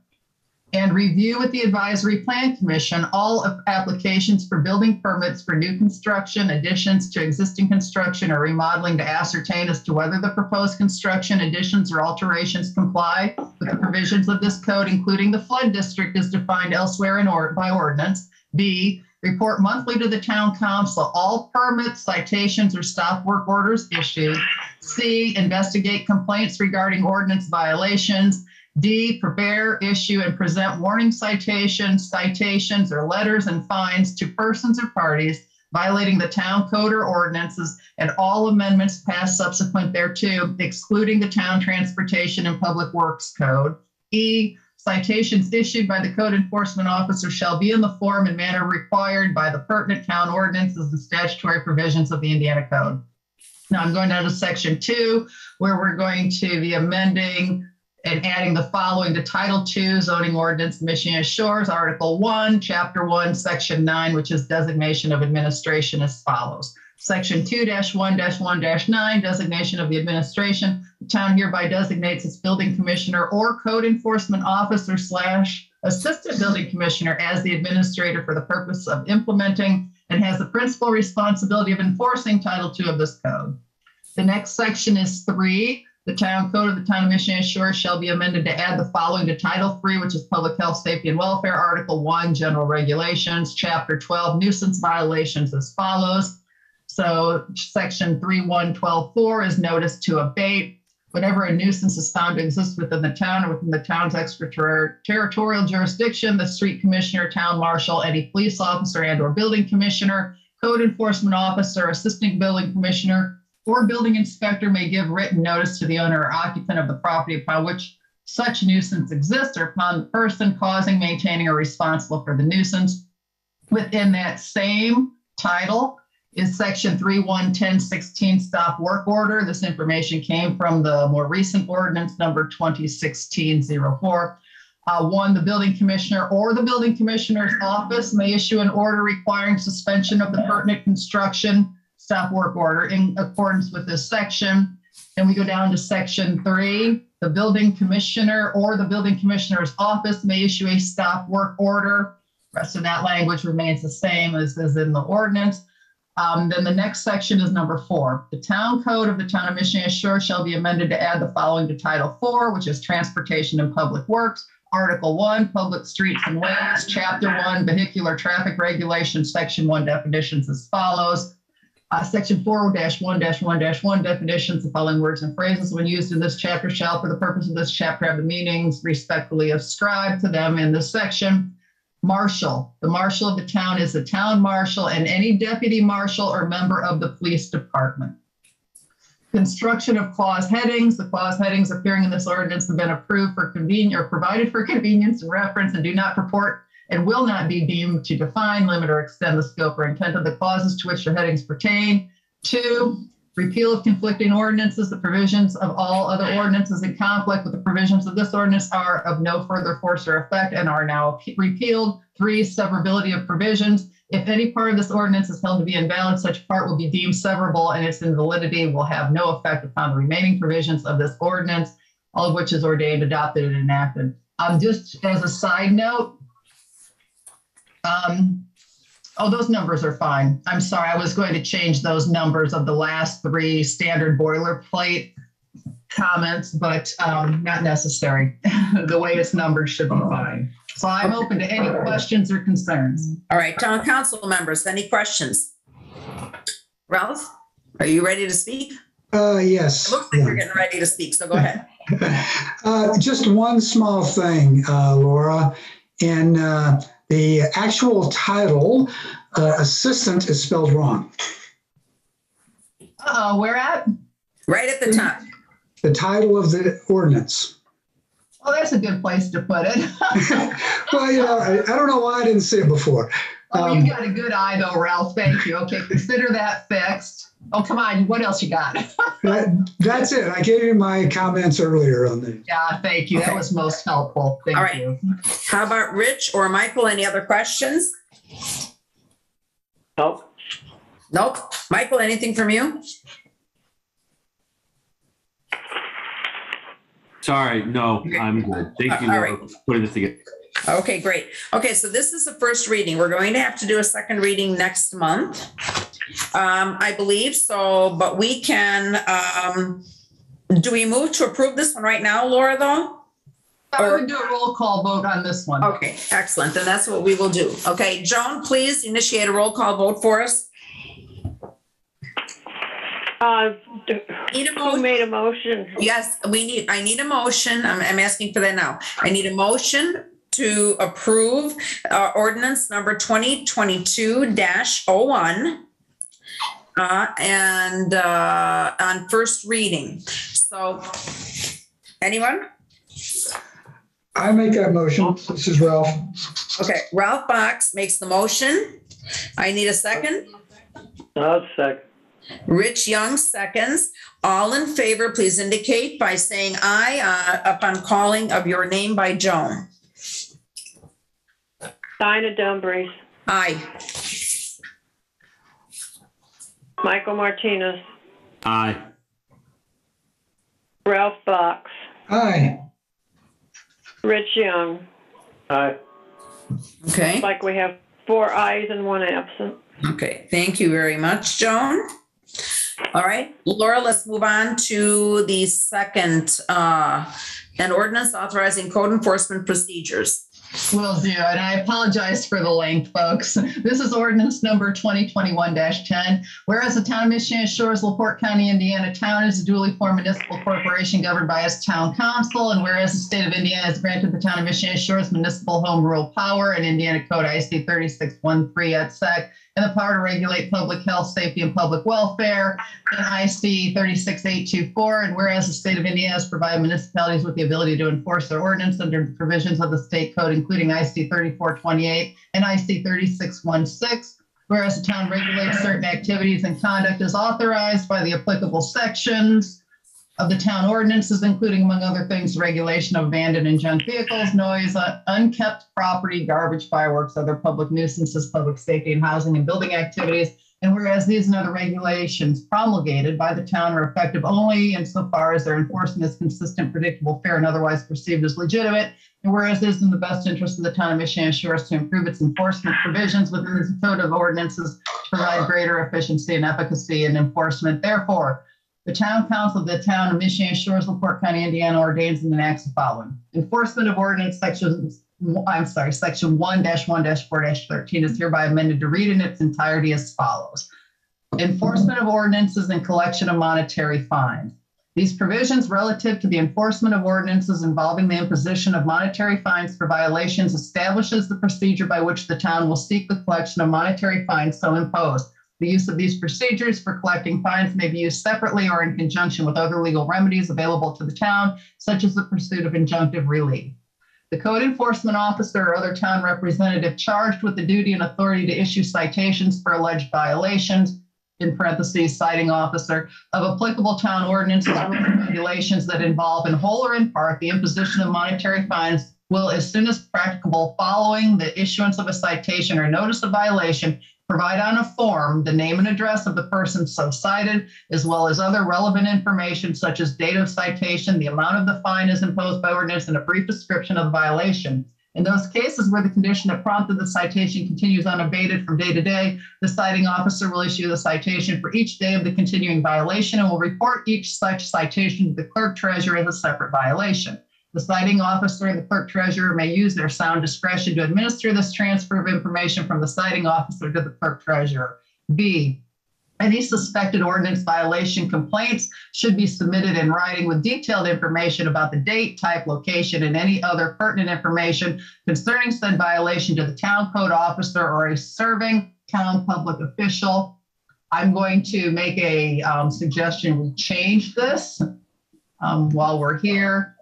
S5: and review with the Advisory Plan Commission all applications for building permits for new construction, additions to existing construction, or remodeling to ascertain as to whether the proposed construction, additions, or alterations comply with the provisions of this code, including the flood district as defined elsewhere by ordinance. B, report monthly to the Town Council all permits, citations, or stop work orders issued. C, investigate complaints regarding ordinance violations. D, prepare, issue, and present warning citations, or letters and fines to persons or parties violating the town code or ordinances and all amendments passed subsequent thereto, excluding the town transportation and public works code. E, citations issued by the code enforcement officer shall be in the form and manner required by the pertinent town ordinances and statutory provisions of the Indiana Code. Now I'm going down to Section 2, where we're going to be amending and adding the following to Title II, Zoning Ordinance, Michiana Shores, Article 1, Chapter 1, Section 9, which is Designation of Administration as follows. Section 2-1-1-9, Designation of the Administration. The town hereby designates its building commissioner or code enforcement officer / assistant building commissioner as the administrator for the purpose of implementing and has the principal responsibility of enforcing Title II of this code. The next section is 3. The town code of the town of Michiana Shores shall be amended to add the following to Title III, which is Public Health, Safety, and Welfare, Article 1, General Regulations, Chapter 12, Nuisance Violations as follows. So Section 3.1.12.4 is notice to abate. Whenever a nuisance is found to exist within the town or within the town's extraterritorial jurisdiction, the street commissioner, town marshal, any police officer and or building commissioner, code enforcement officer, assistant building commissioner, or building inspector may give written notice to the owner or occupant of the property upon which such nuisance exists or upon the person causing, maintaining, or responsible for the nuisance. Within that same title is Section 3.1.10.16 stop work order. This information came from the more recent ordinance number 2016-04. 1, the building commissioner or the building commissioner's office may issue an order requiring suspension of the pertinent construction stop work order in accordance with this section. Then we go down to Section 3. The building commissioner or the building commissioner's office may issue a stop work order. The rest of that language remains the same as in the ordinance. Then the next section is number 4. The town code of the town of Michiana Shores shall be amended to add the following to Title 4, which is Transportation and Public Works. Article 1, Public Streets and Ways. Chapter 1, Vehicular Traffic Regulations. Section 1, definitions as follows. Section 4-1-1-1 definitions, the following words and phrases when used in this chapter shall, for the purpose of this chapter, have the meanings respectfully ascribed to them in this section. Marshal. The marshal of the town is the town marshal and any deputy marshal or member of the police department. Construction of clause headings. The clause headings appearing in this ordinance have been approved for convenience or provided for convenience and reference and do not purport and will not be deemed to define, limit, or extend the scope or intent of the clauses to which the headings pertain. 2, repeal of conflicting ordinances. The provisions of all other ordinances in conflict with the provisions of this ordinance are of no further force or effect and are now repealed. 3, severability of provisions. If any part of this ordinance is held to be invalid, such part will be deemed severable and its invalidity will have no effect upon the remaining provisions of this ordinance, all of which is ordained, adopted, and enacted. Just as a side note, those numbers are fine. I'm sorry, I was going to change those numbers of the last 3 standard boilerplate. comments, but not necessary. The way it's numbered should be fine. So I'm open to any questions or concerns.
S1: All right, town council members, any questions? Ralph, are you ready to speak?
S4: Yes.
S1: It looks like you're getting ready to speak, so go ahead.
S4: Just one small thing, Laura. In the actual title, assistant is spelled wrong.
S5: Where at?
S1: Right at the top.
S4: The title of the ordinance.
S5: Oh, that's a good place to put it.
S4: Well, you know, I don't know why I didn't see it before.
S5: Oh, you got a good eye though, Ralph. Thank you. Okay, consider that fixed. Oh, come on. What else you got?
S4: That's it. I gave you my comments earlier on the.
S5: Yeah, thank you.
S1: Okay.
S5: That was most helpful. Thank
S1: All right.
S5: you.
S1: How about Rich or Michael? Any other questions?
S8: Nope.
S1: Nope. Michael, anything from you?
S9: Sorry, no, I'm good. Thank you
S1: All right.
S9: for putting this together.
S1: Okay, great. Okay, so this is the first reading. We're going to have to do a second reading next month, I believe. So, but we can, do we move to approve this one right now, Laura, though?
S5: I would do a roll call vote on this one.
S1: Okay, excellent. Then that's what we will do. Okay, Joan, please initiate a roll call vote for us.
S2: Who made a motion?
S1: Yes, I need a motion. I'm asking for that now. I need a motion to approve ordinance number 2022-01 and on first reading. So anyone?
S4: I make that motion. This is Ralph.
S1: Okay, Ralph Box makes the motion. I need a second.
S8: I'll second.
S1: Rich Young seconds. All in favor, please indicate by saying aye upon calling of your name by Joan.
S2: Dinah Dumbriz,
S1: Aye.
S2: Michael Martinez,
S9: Aye.
S2: Ralph Box,
S4: Aye.
S2: Rich Young.
S8: Aye.
S1: Okay.
S2: Like we have 4 ayes and 1 absent.
S1: Okay. Thank you very much, Joan. All right, Laura, let's move on to the second, an ordinance authorizing code enforcement procedures.
S5: Will do. And I apologize for the length, folks. This is ordinance number 2021-10. Whereas the town of Michiana Shores, LaPorte County, Indiana town is a duly formed municipal corporation governed by its town council. And whereas the state of Indiana has granted the town of Michiana Shores municipal home rule power and Indiana Code IC 3613 et sec, and the power to regulate public health, safety, and public welfare in IC 36824. And whereas the state of Indiana has provided municipalities with the ability to enforce their ordinance under the provisions of the state code, including IC 3428 and IC 3616. Whereas the town regulates certain activities and conduct as authorized by the applicable sections of the town ordinances, including, among other things, regulation of abandoned and junk vehicles, noise, unkept property, garbage, fireworks, other public nuisances, public safety and housing and building activities. And whereas these and other regulations promulgated by the town are effective only insofar as their enforcement is consistent, predictable, fair, and otherwise perceived as legitimate. And whereas it is in the best interest of the town of Michiana Shores to improve its enforcement provisions within the code of ordinances to provide greater efficiency and efficacy in enforcement. Therefore, the town council of the town of Michiana Shores, LaPorte County, Indiana ordains and enacts the following. Enforcement of ordinance section 1-1-4-13 is hereby amended to read in its entirety as follows. Enforcement of ordinances and collection of monetary fines. These provisions relative to the enforcement of ordinances involving the imposition of monetary fines for violations establishes the procedure by which the town will seek the collection of monetary fines so imposed. The use of these procedures for collecting fines may be used separately or in conjunction with other legal remedies available to the town, such as the pursuit of injunctive relief. The code enforcement officer or other town representative charged with the duty and authority to issue citations for alleged violations, in parentheses, citing officer, of applicable town ordinances or regulations that involve in whole or in part the imposition of monetary fines will, as soon as practicable following the issuance of a citation or notice of violation, provide on a form the name and address of the person so cited, as well as other relevant information such as date of citation, the amount of the fine as imposed by ordinance, and a brief description of the violation. In those cases where the condition that prompted the citation continues unabated from day to day, the citing officer will issue the citation for each day of the continuing violation and will report each such citation to the clerk treasurer as a separate violation. The citing officer and the clerk treasurer may use their sound discretion to administer this transfer of information from the citing officer to the clerk treasurer. B, any suspected ordinance violation complaints should be submitted in writing with detailed information about the date, type, location, and any other pertinent information concerning said violation to the town code officer or a serving town public official. I'm going to make a suggestion. We change this while we're here.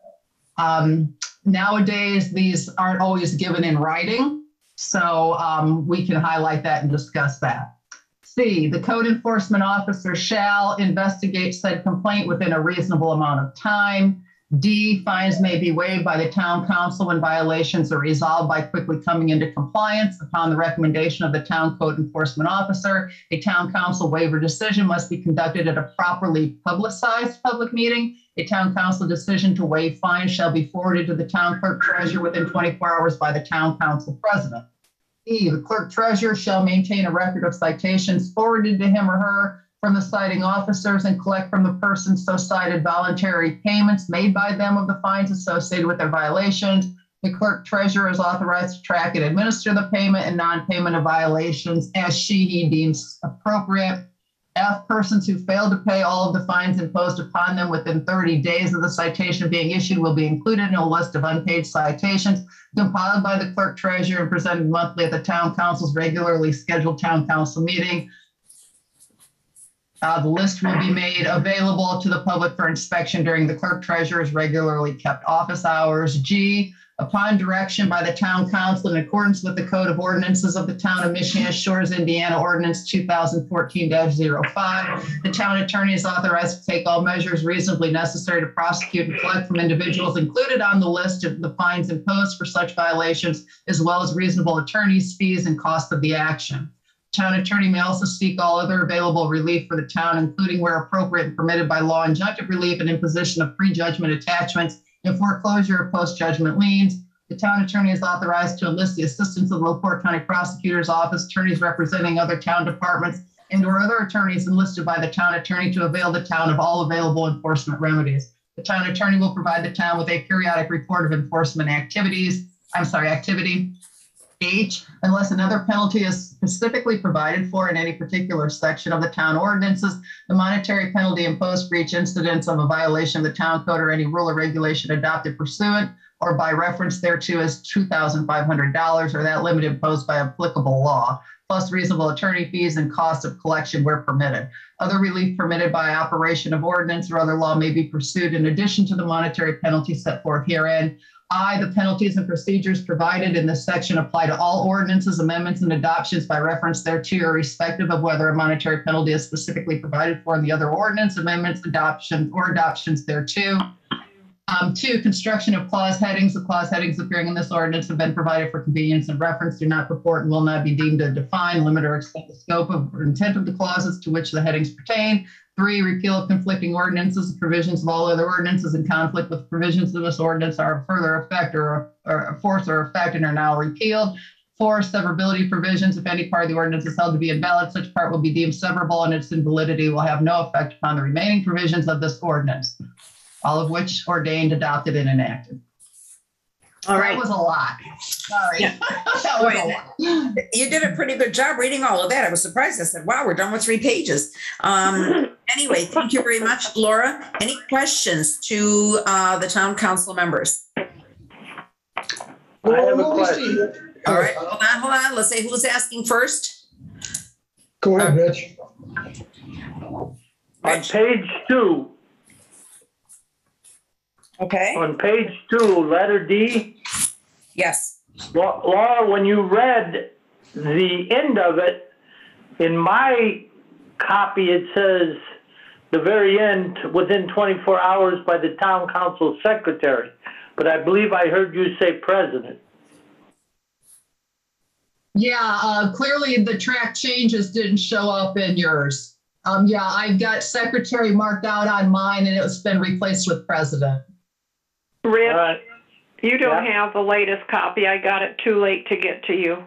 S5: Nowadays, these aren't always given in writing, so we can highlight that and discuss that. C, the code enforcement officer shall investigate said complaint within a reasonable amount of time. D, fines may be waived by the town council when violations are resolved by quickly coming into compliance. Upon the recommendation of the town code enforcement officer, a town council waiver decision must be conducted at a properly publicized public meeting. A town council decision to waive fines shall be forwarded to the town clerk treasurer within 24 hours by the town council president. E, the clerk treasurer shall maintain a record of citations forwarded to him or her from the citing officers and collect from the person so cited voluntary payments made by them of the fines associated with their violations. The clerk treasurer is authorized to track and administer the payment and non-payment of violations as he deems appropriate. F, persons who fail to pay all of the fines imposed upon them within 30 days of the citation being issued will be included in a list of unpaid citations compiled by the clerk treasurer and presented monthly at the town council's regularly scheduled town council meeting. The list will be made available to the public for inspection during the clerk treasurer's regularly kept office hours. G, upon direction by the town council in accordance with the Code of Ordinances of the town of Michiana Shores, Indiana, Ordinance 2014-05, the town attorney is authorized to take all measures reasonably necessary to prosecute and collect from individuals included on the list of the fines imposed for such violations, as well as reasonable attorney's fees and cost of the action. Town attorney may also seek all other available relief for the town, including where appropriate and permitted by law, injunctive relief and imposition of prejudgment attachments and foreclosure of post-judgment liens. The town attorney is authorized to enlist the assistance of the LaPorte County Prosecutor's Office, attorneys representing other town departments, and or other attorneys enlisted by the town attorney to avail the town of all available enforcement remedies. The town attorney will provide the town with a periodic report of enforcement activity. H, unless another penalty is specifically provided for in any particular section of the town ordinances, the monetary penalty imposed for each incidence of a violation of the town code or any rule or regulation adopted pursuant or by reference thereto is $2,500 or that limit imposed by applicable law, plus reasonable attorney fees and costs of collection where permitted. Other relief permitted by operation of ordinance or other law may be pursued in addition to the monetary penalty set forth herein. I, the penalties and procedures provided in this section apply to all ordinances, amendments, and adoptions by reference thereto, irrespective of whether a monetary penalty is specifically provided for in the other ordinance, amendments, adoptions, or adoptions thereto. 2, construction of clause headings. The clause headings appearing in this ordinance have been provided for convenience and reference, do not purport and will not be deemed to define, limit, or extend the scope of or intent of the clauses to which the headings pertain. 3, repeal of conflicting ordinances. The provisions of all other ordinances in conflict with provisions of this ordinance are of further effect or force or effect and are now repealed. 4, severability provisions. If any part of the ordinance is held to be invalid, such part will be deemed severable and its invalidity will have no effect upon the remaining provisions of this ordinance, all of which ordained, adopted, and enacted.
S1: All right.
S5: That was a lot. Sorry.
S1: Yeah.
S5: That was a lot.
S1: You did a pretty good job reading all of that. I was surprised. I said, wow, we're done with 3 pages. Anyway, thank you very much, Laura. Any questions to the town council members?
S8: I have a question.
S1: All right, hold on. Let's say who's asking first.
S10: Go ahead, Rich.
S8: On page 2,
S1: Okay.
S8: on page 2, letter D,
S1: Yes.
S8: Laura, when you read the end of it, in my copy, it says the very end, within 24 hours by the town council secretary. But I believe I heard you say president.
S5: Yeah, clearly the track changes didn't show up in yours. Yeah, I've got secretary marked out on mine and it's been replaced with president.
S2: Rich, You don't
S8: Yeah.
S2: have the latest copy. I got it too late to get to you.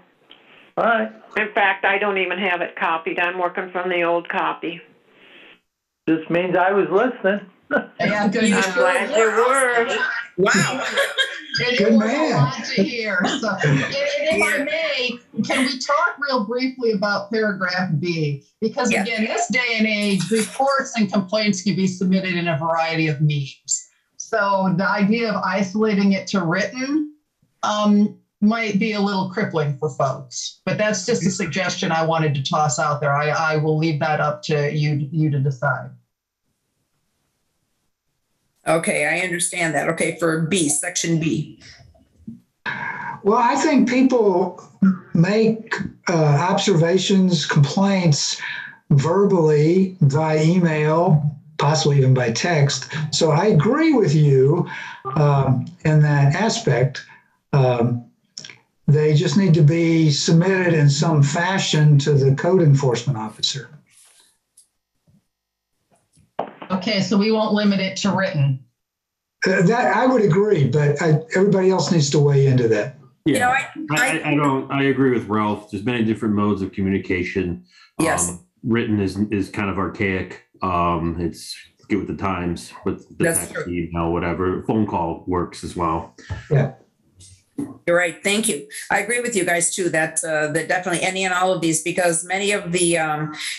S8: All right.
S2: In fact, I don't even have it copied. I'm working from the old copy.
S8: This means I was listening.
S5: Yeah, good.
S1: You
S2: I'm
S1: sure
S2: glad you were.
S1: Wow.
S5: It
S4: Good
S5: was
S4: man.
S5: a lot to hear. So, and if I may, can we talk real briefly about paragraph B? Because
S1: Yeah.
S5: again, this day and age, reports and complaints can be submitted in a variety of means. So the idea of isolating it to written might be a little crippling for folks. But that's just a suggestion I wanted to toss out there. I will leave that up to you to decide.
S1: Okay, I understand that. Okay, for B, section B.
S4: Well, I think people make observations, complaints verbally, via email, possibly even by text. So I agree with you in that aspect. They just need to be submitted in some fashion to the code enforcement officer.
S5: Okay, so we won't limit it to written.
S4: That I would agree, but everybody else needs to weigh into that.
S9: Yeah, I agree with Ralph. There's many different modes of communication.
S1: Yes.
S9: Written is kind of archaic. It's good with the times, but the
S1: That's
S9: text,
S1: true.
S9: email, whatever, phone call works as well.
S4: Yeah.
S1: You're right. Thank you. I agree with you guys too, that definitely any and all of these, because many of the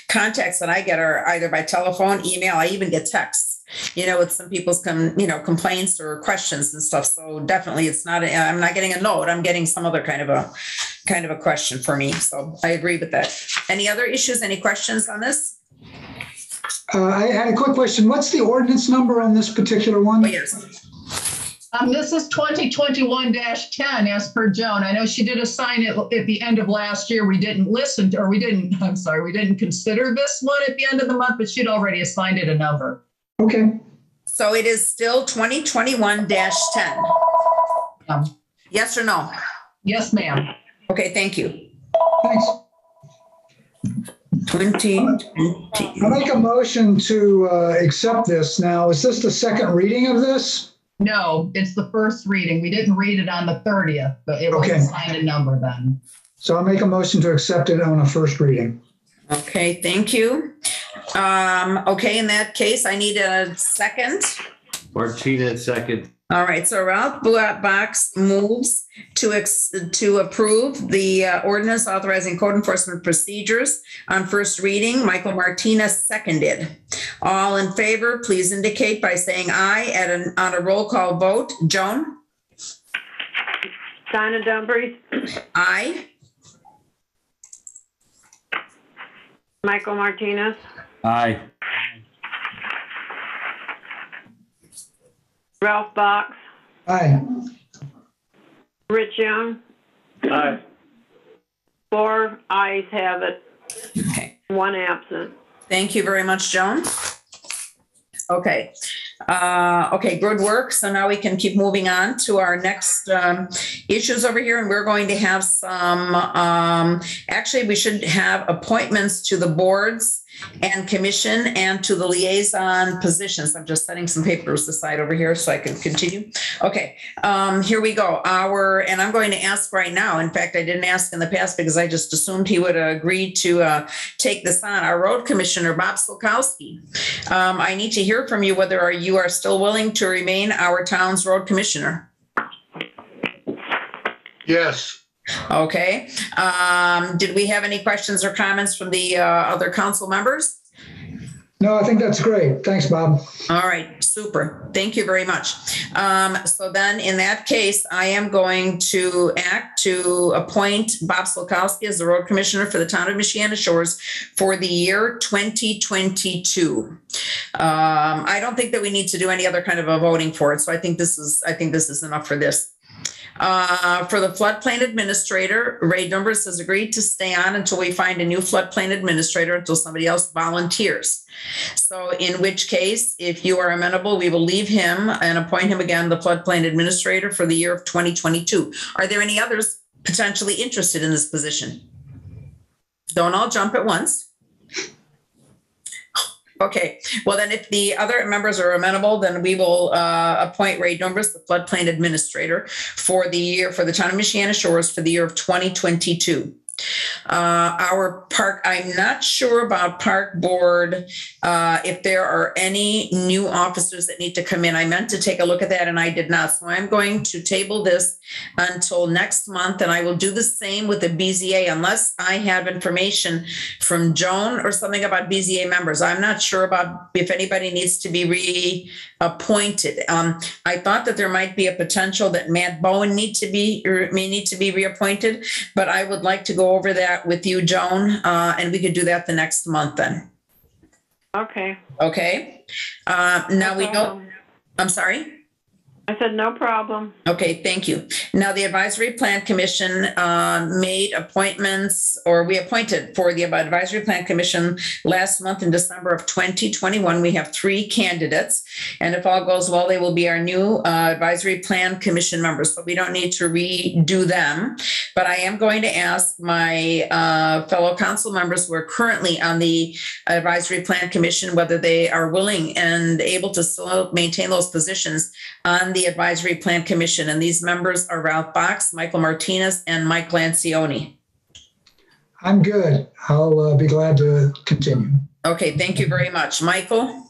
S1: contacts that I get are either by telephone, email, I even get texts, with some people's complaints or questions and stuff. So definitely I'm not getting a note. I'm getting some other kind of a question for me. So I agree with that. Any other issues, any questions on this?
S4: I had a quick question. What's the ordinance number on this particular one?
S1: Oh, yes.
S5: This is 2021-10 as per Joan. I know she did assign it at the end of last year. We didn't we didn't consider this one at the end of the month, but she'd already assigned it a number.
S4: Okay.
S1: So it is still 2021-10. Yes or no?
S5: Yes, ma'am.
S1: Okay, thank you.
S4: Thanks.
S1: 2020.
S4: I make a motion to accept this now. Is this the second reading of this?
S5: No, it's the first reading. We didn't read it on the 30th, but it was
S4: Okay.
S5: assigned a number then.
S4: So I'll make a motion to accept it on a first reading.
S1: Okay, thank you. Okay, in that case, I need a second.
S9: Martina, second.
S1: All right, so Ralph Box moves to approve the ordinance authorizing code enforcement procedures on first reading. Michael Martinez seconded. All in favor, please indicate by saying aye on a roll call vote. Joan?
S2: Dinah Dumbriz,
S1: Aye.
S2: Michael Martinez,
S9: Aye.
S2: Ralph Box,
S4: Aye.
S2: Rich Young.
S8: Aye.
S2: 4 ayes have it,
S1: Okay.
S2: 1 absent.
S1: Thank you very much, Joan. Okay. Okay, good work. So now we can keep moving on to our next issues over here. And we're going to have some, actually, we should have appointments to the boards and commission and to the liaison positions. I'm just setting some papers aside over here so I can continue. Okay, here we go. And I'm going to ask right now. In fact, I didn't ask in the past because I just assumed he would agree to take this on. Our road commissioner, Bob Slukowski. I need to hear from you whether you are still willing to remain our town's road commissioner.
S10: Yes.
S1: Okay. Did we have any questions or comments from the other council members?
S4: No, I think that's great. Thanks, Bob.
S1: All right, super. Thank you very much. So then in that case, I am going to act to appoint Bob Slukowski as the road commissioner for the town of Michiana Shores for the year 2022. I don't think that we need to do any other kind of a voting for it. So I think this is enough for this. For the floodplain administrator, Ray Dumbers has agreed to stay on until we find a new floodplain administrator, until somebody else volunteers. So in which case, if you are amenable, we will leave him and appoint him again, the floodplain administrator for the year of 2022. Are there any others potentially interested in this position? Don't all jump at once. Okay, well then if the other members are amenable, then we will appoint Ray Numbers, the floodplain administrator for the town of Michiana Shores for the year of 2022. Our park, I'm not sure about park board, if there are any new officers that need to come in. I meant to take a look at that and I did not. So I'm going to table this until next month, and I will do the same with the BZA unless I have information from Joan or something about BZA members. I'm not sure about if anybody needs to be reappointed. I thought that there might be a potential that Matt Bowen may need to be reappointed, but I would like to go over that with you, Joan, and we could do that the next month then.
S2: Okay.
S1: Okay. Now we know, I'm sorry.
S2: I said no problem.
S1: Okay, thank you. Now, the Advisory Plan Commission made appointments, or we appointed for the Advisory Plan Commission last month in December of 2021. We have 3 candidates, and if all goes well, they will be our new Advisory Plan Commission members, but we don't need to redo them. But I am going to ask my fellow council members who are currently on the Advisory Plan Commission whether they are willing and able to still maintain those positions on the Advisory Plan Commission. And these members are Ralph Box, Michael Martinez, and Mike Lancioni.
S4: I'm good. I'll be glad to continue.
S1: Okay, thank you very much. Michael?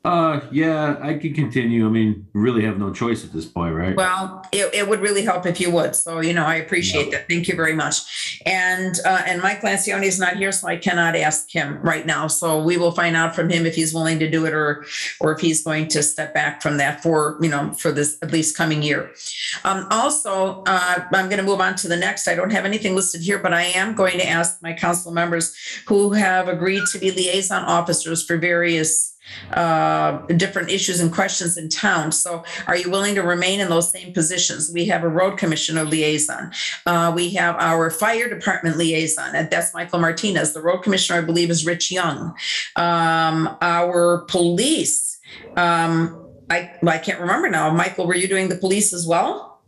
S9: Yeah, I could continue. I mean, really have no choice at this point, right?
S1: Well, it would really help if you would. So, I appreciate that. Thank you very much. And Mike Lancioni is not here, so I cannot ask him right now. So we will find out from him if he's willing to do it or if he's going to step back from that for this at least coming year. Also, I'm going to move on to the next. I don't have anything listed here, but I am going to ask my council members who have agreed to be liaison officers for various different issues and questions in town. So are you willing to remain in those same positions? We have a road commissioner liaison. We have our fire department liaison, and that's Michael Martinez. The road commissioner, I believe, is Rich Young. Our police, I can't remember now. Michael, were you doing the police as well?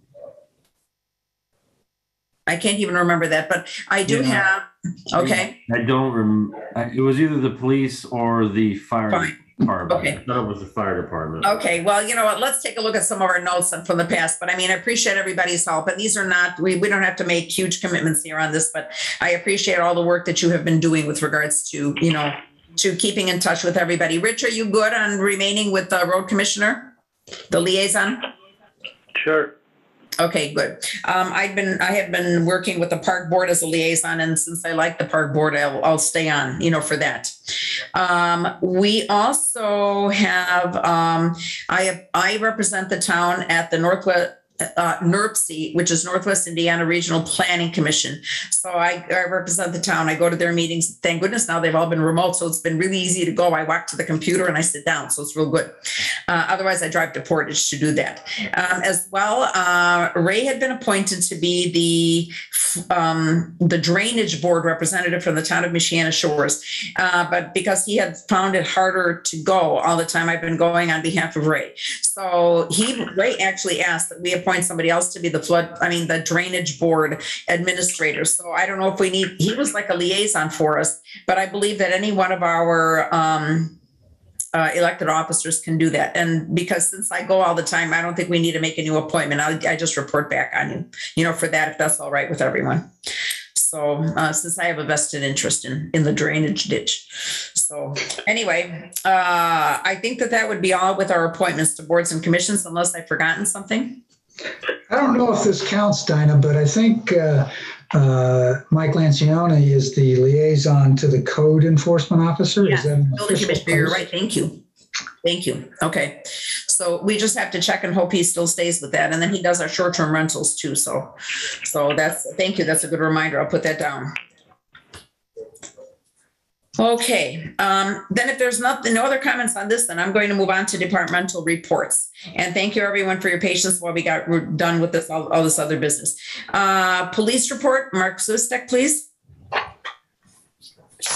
S1: I can't even remember that, but I do have, okay.
S9: I don't remember. It was either the police or the fire department.
S1: Okay.
S9: I thought it was the fire department.
S1: Okay, well, you know what, let's take a look at some of our notes from the past, but I mean, I appreciate everybody's help, and these are not, we don't have to make huge commitments here on this, but I appreciate all the work that you have been doing with regards to, to keeping in touch with everybody. Rich, are you good on remaining with the road commissioner, the liaison?
S8: Sure.
S1: Okay, good. I have been working with the park board as a liaison, and since I like the park board, I'll stay on, for that. We also have, I represent the town at the Northwest, NERPC, which is Northwest Indiana Regional Planning Commission. So I represent the town. I go to their meetings. Thank goodness now they've all been remote, so it's been really easy to go. I walk to the computer and I sit down, so it's real good. Otherwise, I drive to Portage to do that. As well, Ray had been appointed to be the drainage board representative from the town of Michiana Shores, but because he had found it harder to go all the time, I've been going on behalf of Ray. So Ray actually asked that we appoint somebody else to be the drainage board administrator. So I don't know if he was like a liaison for us, but I believe that any one of our elected officers can do that. And because since I go all the time, I don't think we need to make a new appointment. I just report back on you, for that, if that's all right with everyone. So since I have a vested interest in the drainage ditch. So anyway, I think that would be all with our appointments to boards and commissions, unless I've forgotten something.
S4: I don't know if this counts, Dinah, but I think Mike Lancioni is the liaison to the code enforcement officer.
S1: Yes,
S4: is that an
S1: building
S4: official
S1: commissioner, you're
S4: post?
S1: right. Thank you. Okay. So we just have to check and hope he still stays with that. And then he does our short-term rentals too. So thank you. That's a good reminder. I'll put that down. Okay, then if there's no other comments on this, then I'm going to move on to departmental reports. And thank you everyone for your patience while we're done with this, all this other business. Police report, Mark Sustek, please.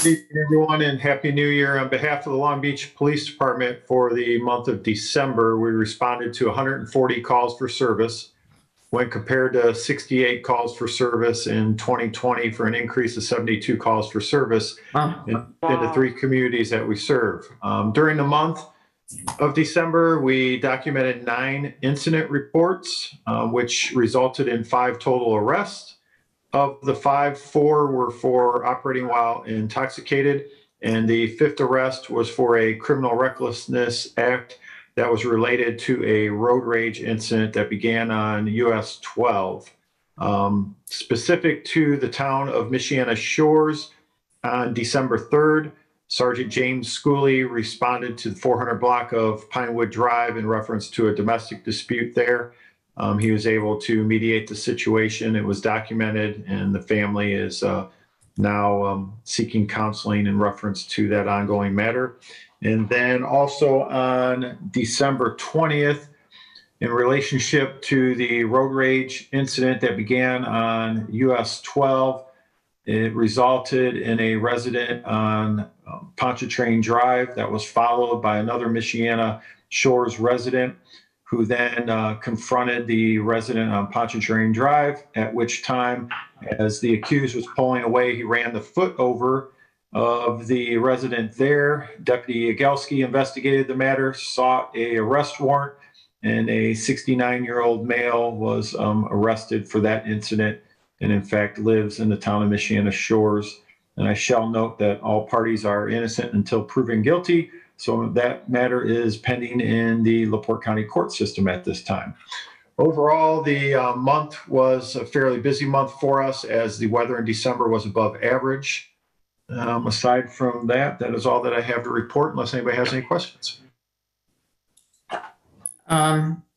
S11: Good evening, everyone, and Happy New Year. On behalf of the Long Beach Police Department for the month of December, we responded to 140 calls for service. when compared to 68 calls for service in 2020 for an increase of 72 calls for service in the 3 communities that we serve. During the month of December, we documented 9 incident reports, which resulted in 5 total arrests. Of the 5, 4 were for operating while intoxicated, and the 5th arrest was for a criminal recklessness act that was related to a road rage incident that began on US 12. Specific to the town of Michiana Shores, on December 3rd, Sergeant James Schooley responded to the 400 block of Pinewood Drive in reference to a domestic dispute there. He was able to mediate the situation. It was documented, and the family is now seeking counseling in reference to that ongoing matter. And then also on December 20th, in relationship to the road rage incident that began on US 12, it resulted in a resident on Pontchartrain Drive that was followed by another Michiana Shores resident who then confronted the resident on Pontchartrain Drive, at which time, as the accused was pulling away, he ran the foot over of the resident there. Deputy Yagelski investigated the matter, sought a arrest warrant, and a 69-year-old male was arrested for that incident, and in fact lives in the town of Michiana Shores. And I shall note that all parties are innocent until proven guilty, so that matter is pending in the LaPorte County court system at this time. Overall, the month was a fairly busy month for us, as the weather in December was above average. Aside from that, that is all that I have to report, unless anybody has any questions.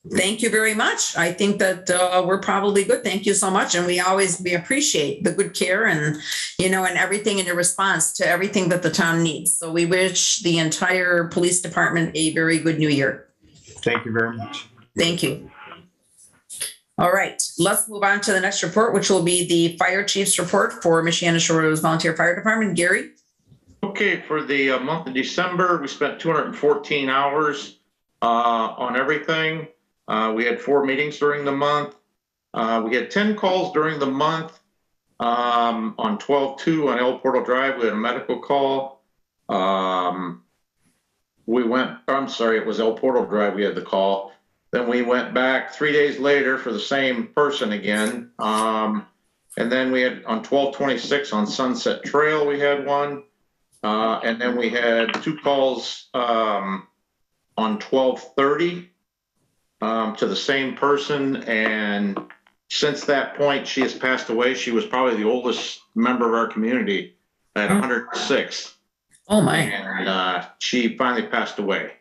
S1: Thank you very much. I think that we're probably good. Thank you so much. And we appreciate the good care and, and everything in your response to everything that the town needs. So we wish the entire police department a very good new year.
S11: Thank you very much.
S1: Thank you. All right, let's move on to the next report, which will be the fire chief's report for Michiana Shores Volunteer Fire Department. Gary?
S6: Okay, for the month of December, we spent 214 hours on everything. We had 4 meetings during the month. We had 10 calls during the month. On 12-2 on El Portal Drive, we had a medical call. It was El Portal Drive we had the call. Then we went back 3 days later for the same person again. And then we had on 12-26 on Sunset Trail, we had one. And then we had 2 calls on 12-30 to the same person. And since that point, she has passed away. She was probably the oldest member of our community at 106.
S1: Oh my.
S6: And she finally passed away.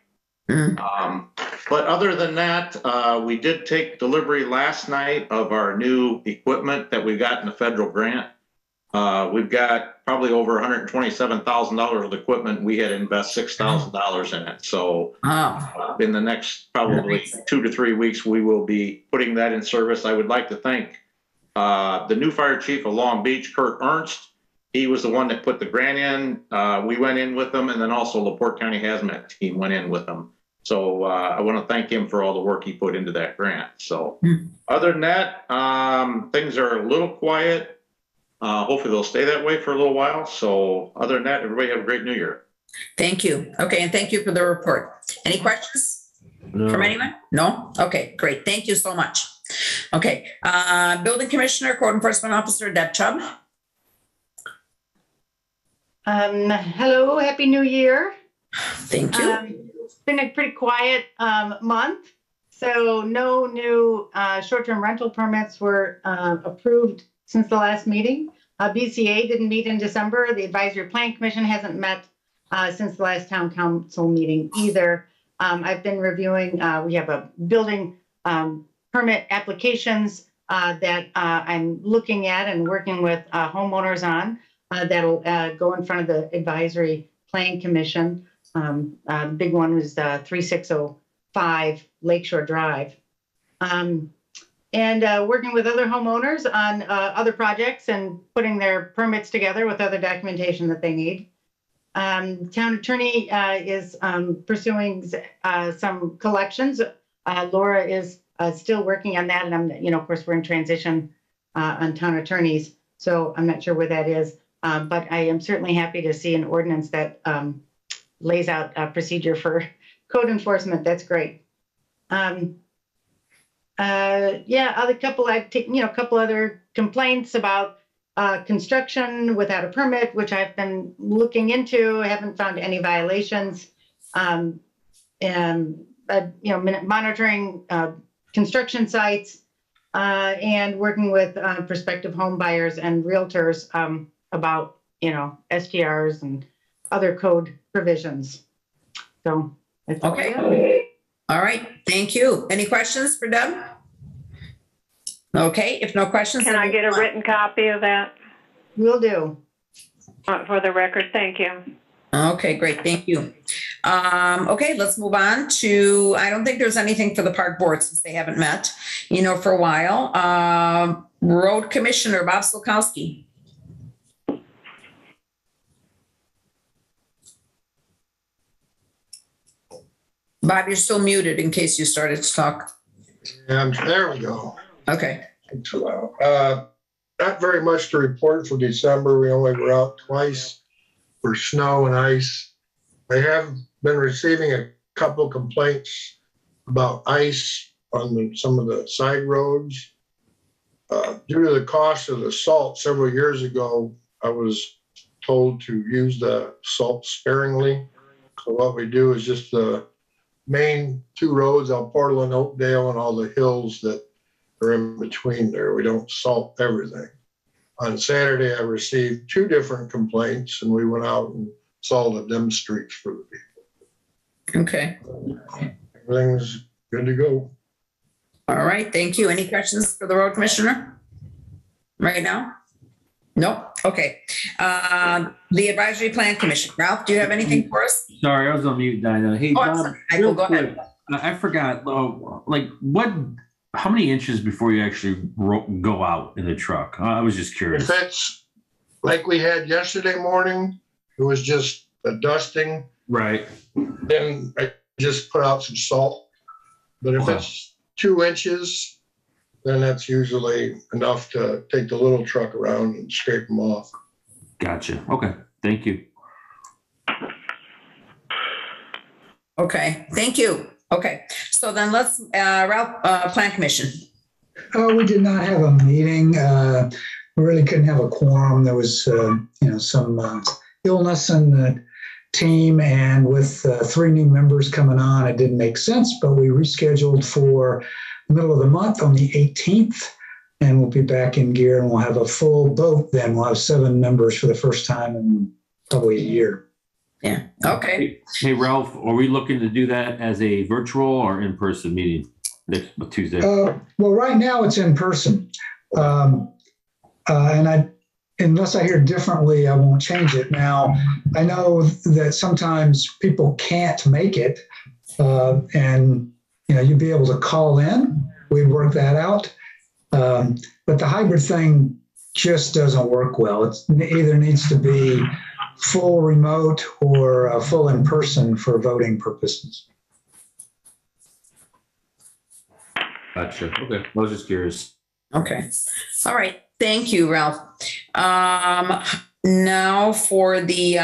S6: But other than that, we did take delivery last night of our new equipment that we got in the federal grant. We've got probably over $127,000 of equipment. We had to invest $6,000 in it. So in the next probably 2 to 3 weeks, we will be putting that in service. I would like to thank the new fire chief of Long Beach, Clerk Ernst. He was the one that put the grant in. We went in with them, and then also LaPorte County Hazmat team went in with them. So I want to thank him for all the work he put into that grant. So other than that, things are a little quiet. Hopefully they'll stay that way for a little while. So other than that, everybody have a great new year.
S1: Thank you. Okay, and thank you for the report. Any questions from anyone? No? Okay, great. Thank you so much. Okay, Building Commissioner, Code Enforcement Officer, Deb Chubb.
S12: Hello, Happy New Year.
S1: Thank you.
S12: It's been a pretty quiet month, so no new short-term rental permits were approved since the last meeting. BCA didn't meet in December. The Advisory Plan Commission hasn't met since the last town council meeting either. I've been reviewing, we have a building permit applications that I'm looking at and working with homeowners on that'll go in front of the Advisory Plan Commission. The big one was 3605 Lakeshore Drive. And working with other homeowners on other projects and putting their permits together with other documentation that they need. Town attorney is pursuing some collections. Laura is still working on that. And I'm, of course, we're in transition on town attorneys. So I'm not sure where that is. But I am certainly happy to see an ordinance that lays out a procedure for code enforcement. That's great. A couple other complaints about construction without a permit, which I've been looking into. I haven't found any violations. Monitoring construction sites and working with prospective home buyers and realtors about, STRs and other code provisions. So that's all I have.
S1: Okay. All right. Thank you. Any questions for Deb? Okay. If no questions.
S2: Can I get a written copy of that
S12: Will do.
S2: for the record? Thank you.
S1: Okay, great. Thank you. Okay, let's move on to, I don't think there's anything for the park board since they haven't met, for a while. Road Commissioner Bob Slukowski. Bob, you're still muted in case you started to talk.
S10: And there we go.
S1: Okay.
S10: Not very much to report for December. We only were out twice for snow and ice. I have been receiving a couple complaints about ice on some of the side roads. Due to the cost of the salt several years ago, I was told to use the salt sparingly. So what we do is just the main two roads out Portland, Oakdale, and all the hills that are in between there. We don't salt everything. On Saturday, I received 2 different complaints, and we went out and salted them streets for the people.
S1: Okay.
S10: Everything's good to go.
S1: All right. Thank you. Any questions for the road commissioner right now? Nope. Okay. The advisory plan commission. Ralph, do you have anything for us?
S9: Sorry, I was on mute, Dinah. Hey,
S1: Oh,
S9: Bob,
S1: Michael,
S9: real
S1: go ahead.
S9: quick, I forgot, how many inches before you actually go out in the truck? I was just curious.
S10: If it's like we had yesterday morning, it was just a dusting.
S9: Right.
S10: Then I just put out some salt. But if it's 2 inches, then that's usually enough to take the little truck around and scrape them off.
S9: Gotcha. Okay. Thank you.
S1: Okay. Thank you. Okay. So then let's, Ralph, plan commission.
S4: We did not have a meeting. We really couldn't have a quorum. There was, some illness in the team, and with 3 new members coming on, it didn't make sense, but we rescheduled for the middle of the month on the 18th, and we'll be back in gear, and we'll have a full boat then. We'll have 7 members for the first time in probably a year.
S1: Yeah. Okay.
S9: Hey, Ralph, are we looking to do that as a virtual or in-person meeting next Tuesday?
S4: Well, right now it's in person. Unless I hear differently, I won't change it. Now, I know that sometimes people can't make it, and you'd be able to call in. We'd work that out. But the hybrid thing just doesn't work well. It either needs to be full remote or full in person for voting purposes.
S9: Gotcha. Okay. I was just curious.
S1: Okay. All right. Thank you, Ralph. Now for the,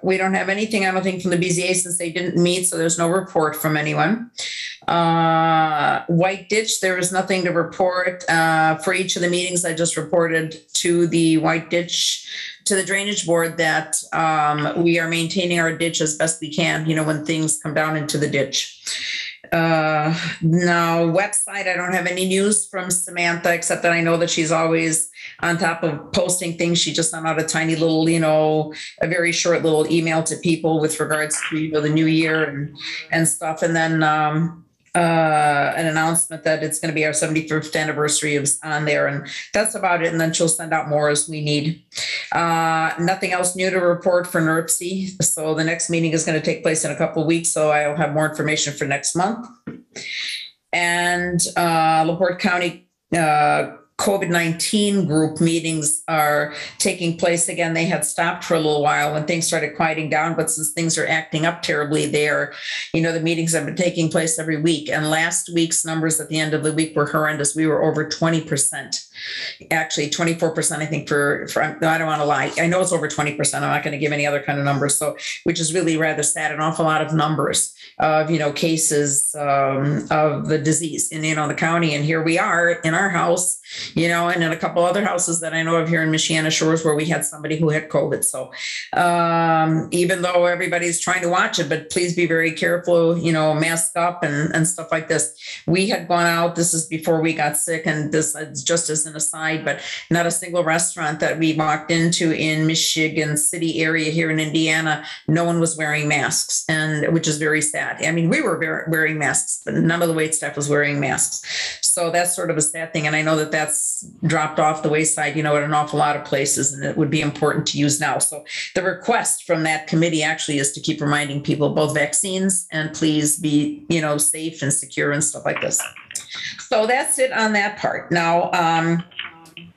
S1: we don't have anything, I don't think, from the BZA since they didn't meet, so there's no report from anyone. White Ditch, there is nothing to report. For each of the meetings, I just reported to the White Ditch, to the Drainage Board, that we are maintaining our ditch as best we can, when things come down into the ditch. Now, website, I don't have any news from Samantha, except that I know that she's always on top of posting things. She just sent out a tiny little, a very short little email to people with regards to, the new year and stuff. And then an announcement that it's going to be our 75th anniversary on there. And that's about it. And then she'll send out more as we need. Nothing else new to report for NERC. So the next meeting is going to take place in a couple of weeks. So I'll have more information for next month. And LaPorte County COVID-19 group meetings are taking place again. They had stopped for a little while when things started quieting down, but since things are acting up terribly there, the meetings have been taking place every week. And last week's numbers at the end of the week were horrendous. We were over 20%. Actually 24%, I think, no, I don't want to lie. I know it's over 20%. I'm not going to give any other kind of numbers. So, which is really rather sad, an awful lot of numbers of, cases of the disease in, the county. And here we are in our house, and in a couple other houses that I know of here in Michiana Shores where we had somebody who had COVID. So even though everybody's trying to watch it, but please be very careful, mask up and stuff like this. We had gone out, this is before we got sick, and this is just as an aside, but not a single restaurant that we walked into in Michigan City area here in Indiana, no one was wearing masks, and which is very sad. I mean, we were wearing masks, but none of the waitstaff was wearing masks. So that's sort of a sad thing. And I know that that's dropped off the wayside, at an awful lot of places, and it would be important to use now. So the request from that committee actually is to keep reminding people both vaccines and please be, safe and secure and stuff like this. So that's it on that part. Now,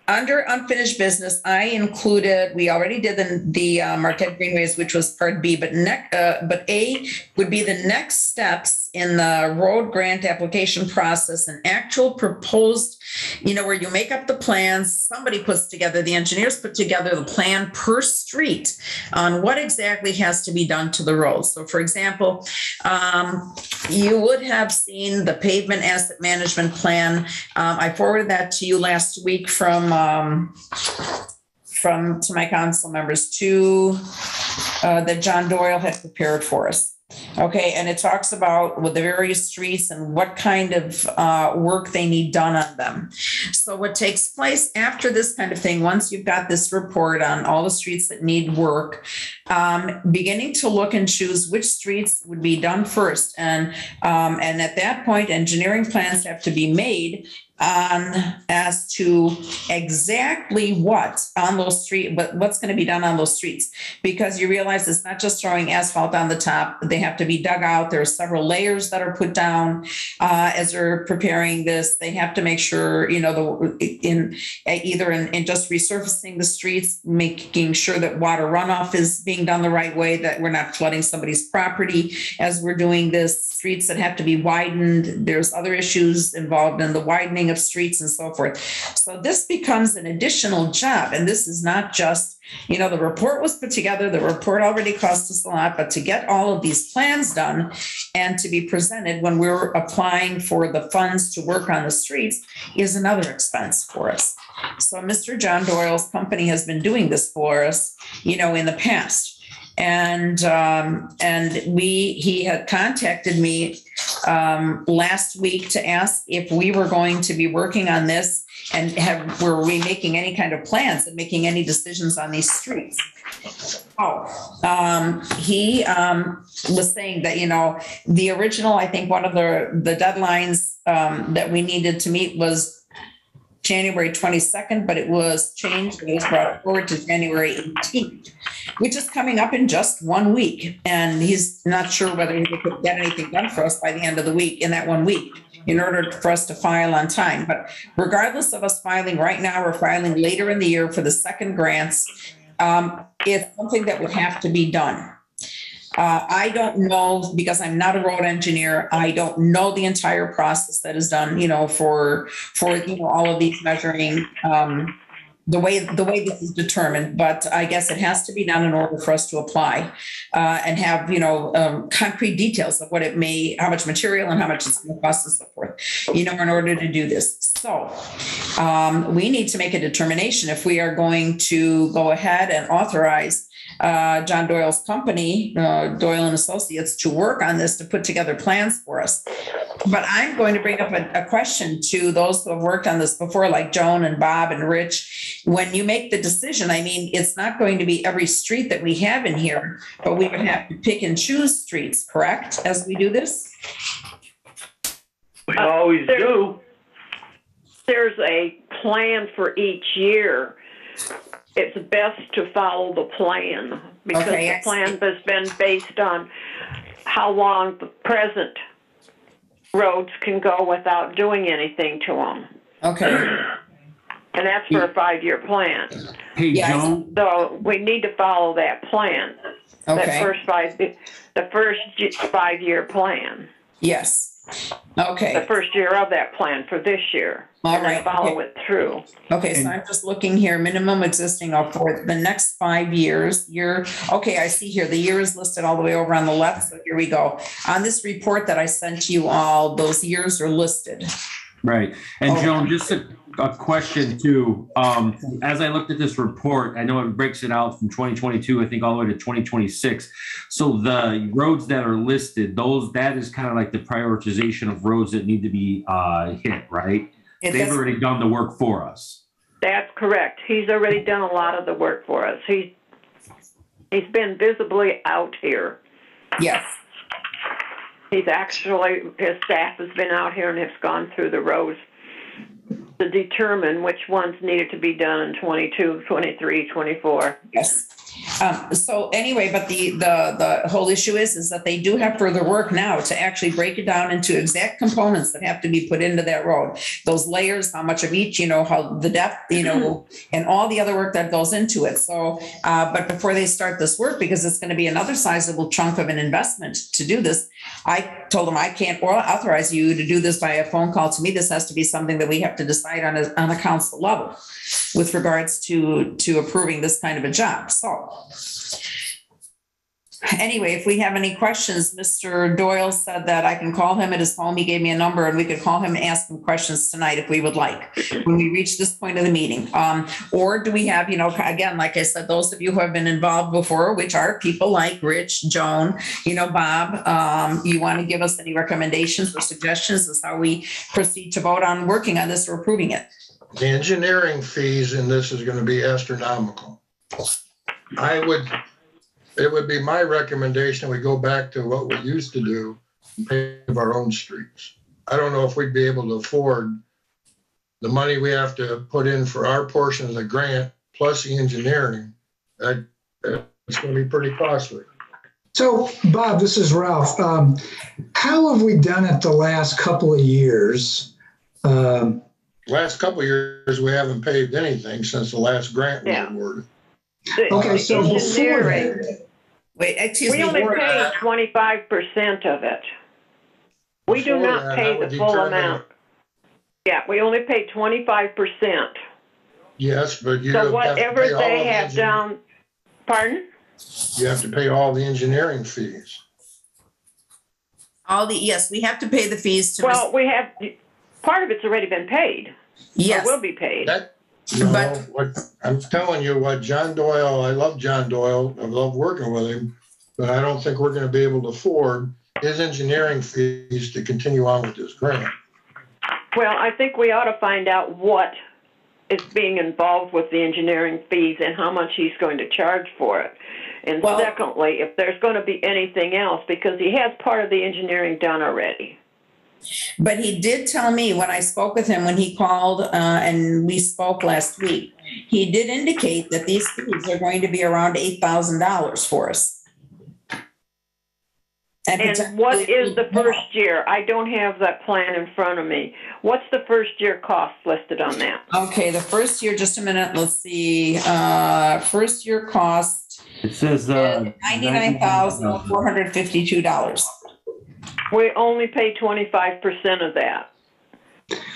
S1: under unfinished business, I included, we already did the Marquette Greenways, which was part B, but A would be the next steps in the road grant application process, an actual proposed, where you make up the plans, somebody puts together, the engineers put together the plan per street on what exactly has to be done to the road. So for example, you would have seen the pavement asset management plan. I forwarded that to you last week from to my council members that John Doyle had prepared for us. Okay, and it talks about with the various streets and what kind of work they need done on them. So what takes place after this kind of thing, once you've got this report on all the streets that need work, beginning to look and choose which streets would be done first. And at that point, engineering plans have to be made as to exactly what on those streets, but what's going to be done on those streets, because you realize it's not just throwing asphalt on the top. They have to be dug out. There are several layers that are put down as they're preparing this. They have to make sure, in just resurfacing the streets, making sure that water runoff is being done the right way, that we're not flooding somebody's property as we're doing this. Streets that have to be widened. There's other issues involved in the widening of streets and so forth. So this becomes an additional job. And this is not just, the report was put together, the report already cost us a lot, but to get all of these plans done and to be presented when we're applying for the funds to work on the streets is another expense for us. So Mr. John Doyle's company has been doing this for us, in the past. And he had contacted me last week to ask if we were going to be working on this and were we making any kind of plans and making any decisions on these streets. He was saying that, the original, I think one of the deadlines that we needed to meet was January 22nd, but it was changed. It was brought forward to January 18th, which is coming up in just 1 week. And he's not sure whether he could get anything done for us by the end of the week, in that 1 week, in order for us to file on time. But regardless of us filing right now, we're filing later in the year for the second grants. It's something that would have to be done. I don't know, because I'm not a road engineer. I don't know the entire process that is done, for all of these measuring, the way this is determined. But I guess it has to be done in order for us to apply and have, concrete details of what how much material and how much it's going to cost and so forth, in order to do this. So we need to make a determination if we are going to go ahead and authorize John Doyle's company, Doyle and Associates, to work on this, to put together plans for us. But I'm going to bring up a question to those who have worked on this before, like Joan and Bob and Rich. When you make the decision, it's not going to be every street that we have in here, but we would have to pick and choose streets, correct, as we do this?
S8: We always do.
S2: There's a plan for each year. It's best to follow the plan, because the plan has been based on how long the present roads can go without doing anything to them.
S1: Okay.
S2: And that's for a 5-year plan.
S9: Hey,
S1: Yeah,
S9: Joan,
S2: So we need to follow that plan. That
S1: Okay,
S2: the first 5-year plan.
S1: yes.
S2: The
S1: Okay,
S2: first year of that plan for this year.
S1: All
S2: And then
S1: right,
S2: follow
S1: okay.
S2: it through.
S1: okay, so I'm just looking here, minimum existing for the next 5 years, okay, I see here, the year is listed all the way over on the left, so here we go. On this report that I sent you all, those years are listed.
S9: right. And
S1: Oh.
S9: Joan, just a question too. As I looked at this report, I know it breaks it out from 2022, I think all the way to 2026. So the roads that are listed, that is kind of like the prioritization of roads that need to be hit, right? They've already done the work for us.
S2: That's correct. He's already done a lot of the work for us. He's been visibly out here.
S1: Yes,
S2: His staff has been out here and has gone through the roads to determine which ones needed to be done in 22, 23, 24.
S1: yes. So anyway, but the whole issue is that they do have further work now to actually break it down into exact components that have to be put into that road. Those layers, how much of each, how the depth, and all the other work that goes into it. So, but before they start this work, because it's going to be another sizable chunk of an investment to do this, I told them I can't authorize you to do this by a phone call to me. This has to be something that we have to decide on a council level with regards to approving this kind of a job. So anyway, if we have any questions, Mr. Doyle said that I can call him at his home. He gave me a number and we could call him and ask him questions tonight if we would like, when we reach this point of the meeting. Or do we have, again, like I said, those of you who have been involved before, which are people like Rich, Joan, Bob, you want to give us any recommendations or suggestions as how we proceed to vote on working on this or approving it?
S10: The engineering fees in this is going to be astronomical. It would be my recommendation we go back to what we used to do and pave our own streets. I don't know if we'd be able to afford the money we have to put in for our portion of the grant plus the engineering. It's going to be pretty costly.
S4: So, Bob, this is Ralph. How have we done it the last couple of years?
S10: Last couple of years, we haven't paved anything since the last grant was awarded.
S4: Okay, so before that,
S1: wait, excuse
S2: We
S1: me.
S2: only pay 25% of it. We do
S10: Before
S2: not
S10: that,
S2: pay
S10: I would
S2: the full
S10: determine-
S2: amount. Yeah, we only pay 25%.
S10: Yes, but you
S2: So
S10: have to
S2: whatever
S10: pay all
S2: they
S10: of the
S2: have down, pardon?
S10: You have to pay all the engineering fees.
S1: Yes, we have to pay the fees to.
S2: Well, we have, part of it's already been paid.
S1: Yes.
S2: Or will be paid.
S10: I'm telling you what John Doyle, I love John Doyle, I love working with him, but I don't think we're going to be able to afford his engineering fees to continue on with this grant.
S2: Well, I think we ought to find out what is being involved with the engineering fees and how much he's going to charge for it. And secondly, if there's going to be anything else, because he has part of the engineering done already.
S1: But he did tell me when I spoke with him, when he called and we spoke last week, he did indicate that these fees are going to be around $8,000 for us.
S2: And what is the first year? I don't have that plan in front of me. What's the first year cost listed on that?
S1: Okay, the first year, just a minute, let's see. First year cost.
S9: It says
S1: $99,452.
S2: We only pay 25% of that.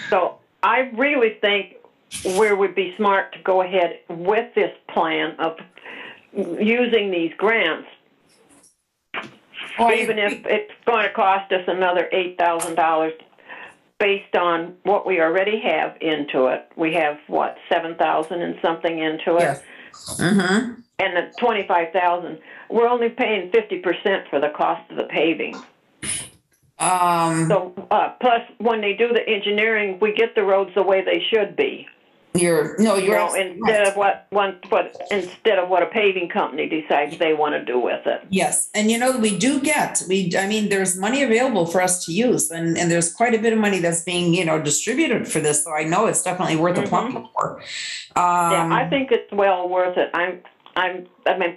S2: So I really think we would be smart to go ahead with this plan of using these grants, even if it's going to cost us another $8,000 based on what we already have into it. We have, what, 7,000 and something into it?
S1: Yes. Mm-hmm.
S2: And the 25,000. We're only paying 50% for the cost of the paving. So plus when they do the engineering, we get the roads the way they should be. Instead of what a paving company decides they want to do with it.
S1: Yes, and we do there's money available for us to use, and there's quite a bit of money that's being distributed for this. So I know it's definitely worth applying for.
S2: Yeah, I think it's well worth it. I mean,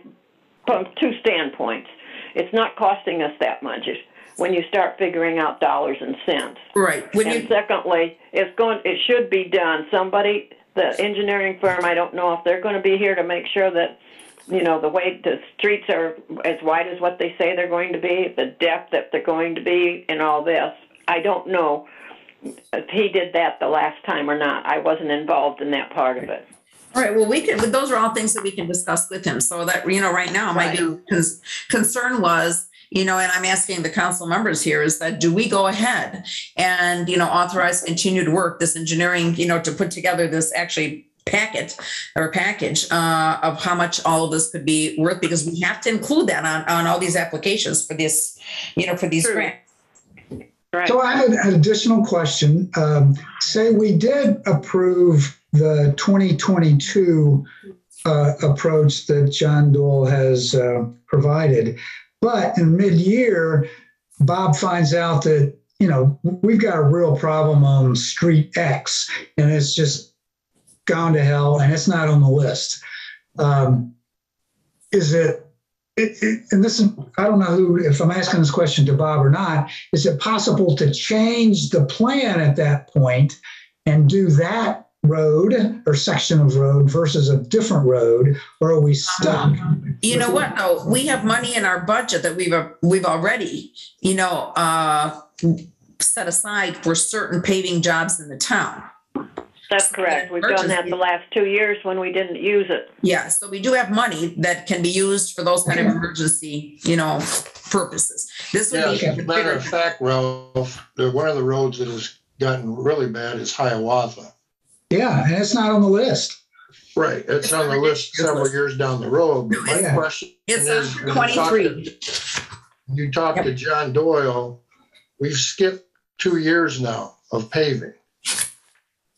S2: from two standpoints, it's not costing us that much when you start figuring out dollars and cents.
S1: Right.
S2: Secondly, it should be done. Somebody the engineering firm, I don't know if they're going to be here to make sure that, you know, the way the streets are as wide as what they say they're going to be, the depth that they're going to be, and all this. I don't know if he did that the last time or not. I wasn't involved in that part of it.
S1: All right, well, we can, those are all things that we can discuss with him. So that, you know, right now, my concern was, you know, and I'm asking the council members here, is that do we go ahead and, you know, authorize continued work, this engineering, you know, to put together this actually package of how much all of this could be worth, because we have to include that on all these applications for this, you know, for these grants.
S2: Right.
S4: So I have an additional question. Say we did approve the 2022 approach that John Doyle has provided, but in mid-year, Bob finds out that, you know, we've got a real problem on Street X, and it's just gone to hell, and it's not on the list. Is it, and this is, I don't know who, if I'm asking this question to Bob or not, is it possible to change the plan at that point and do that road or section of road versus a different road, or are we stuck?
S1: You know what? No, we have money in our budget that we've already, you know, set aside for certain paving jobs in the town.
S2: That's correct. We've done that the last 2 years when we didn't use it.
S1: Yeah, so we do have money that can be used for those kind of emergency, you know, purposes. This would
S10: Yeah,
S1: be.
S10: as a matter of fact, Ralph, one of the roads that has gotten really bad is Hiawatha.
S4: Yeah, and it's not on the list.
S10: Right, it's on the list several years down the road. But my question
S1: It's
S10: is,
S1: on 23.
S10: you talked to John Doyle, we've skipped 2 years now of paving.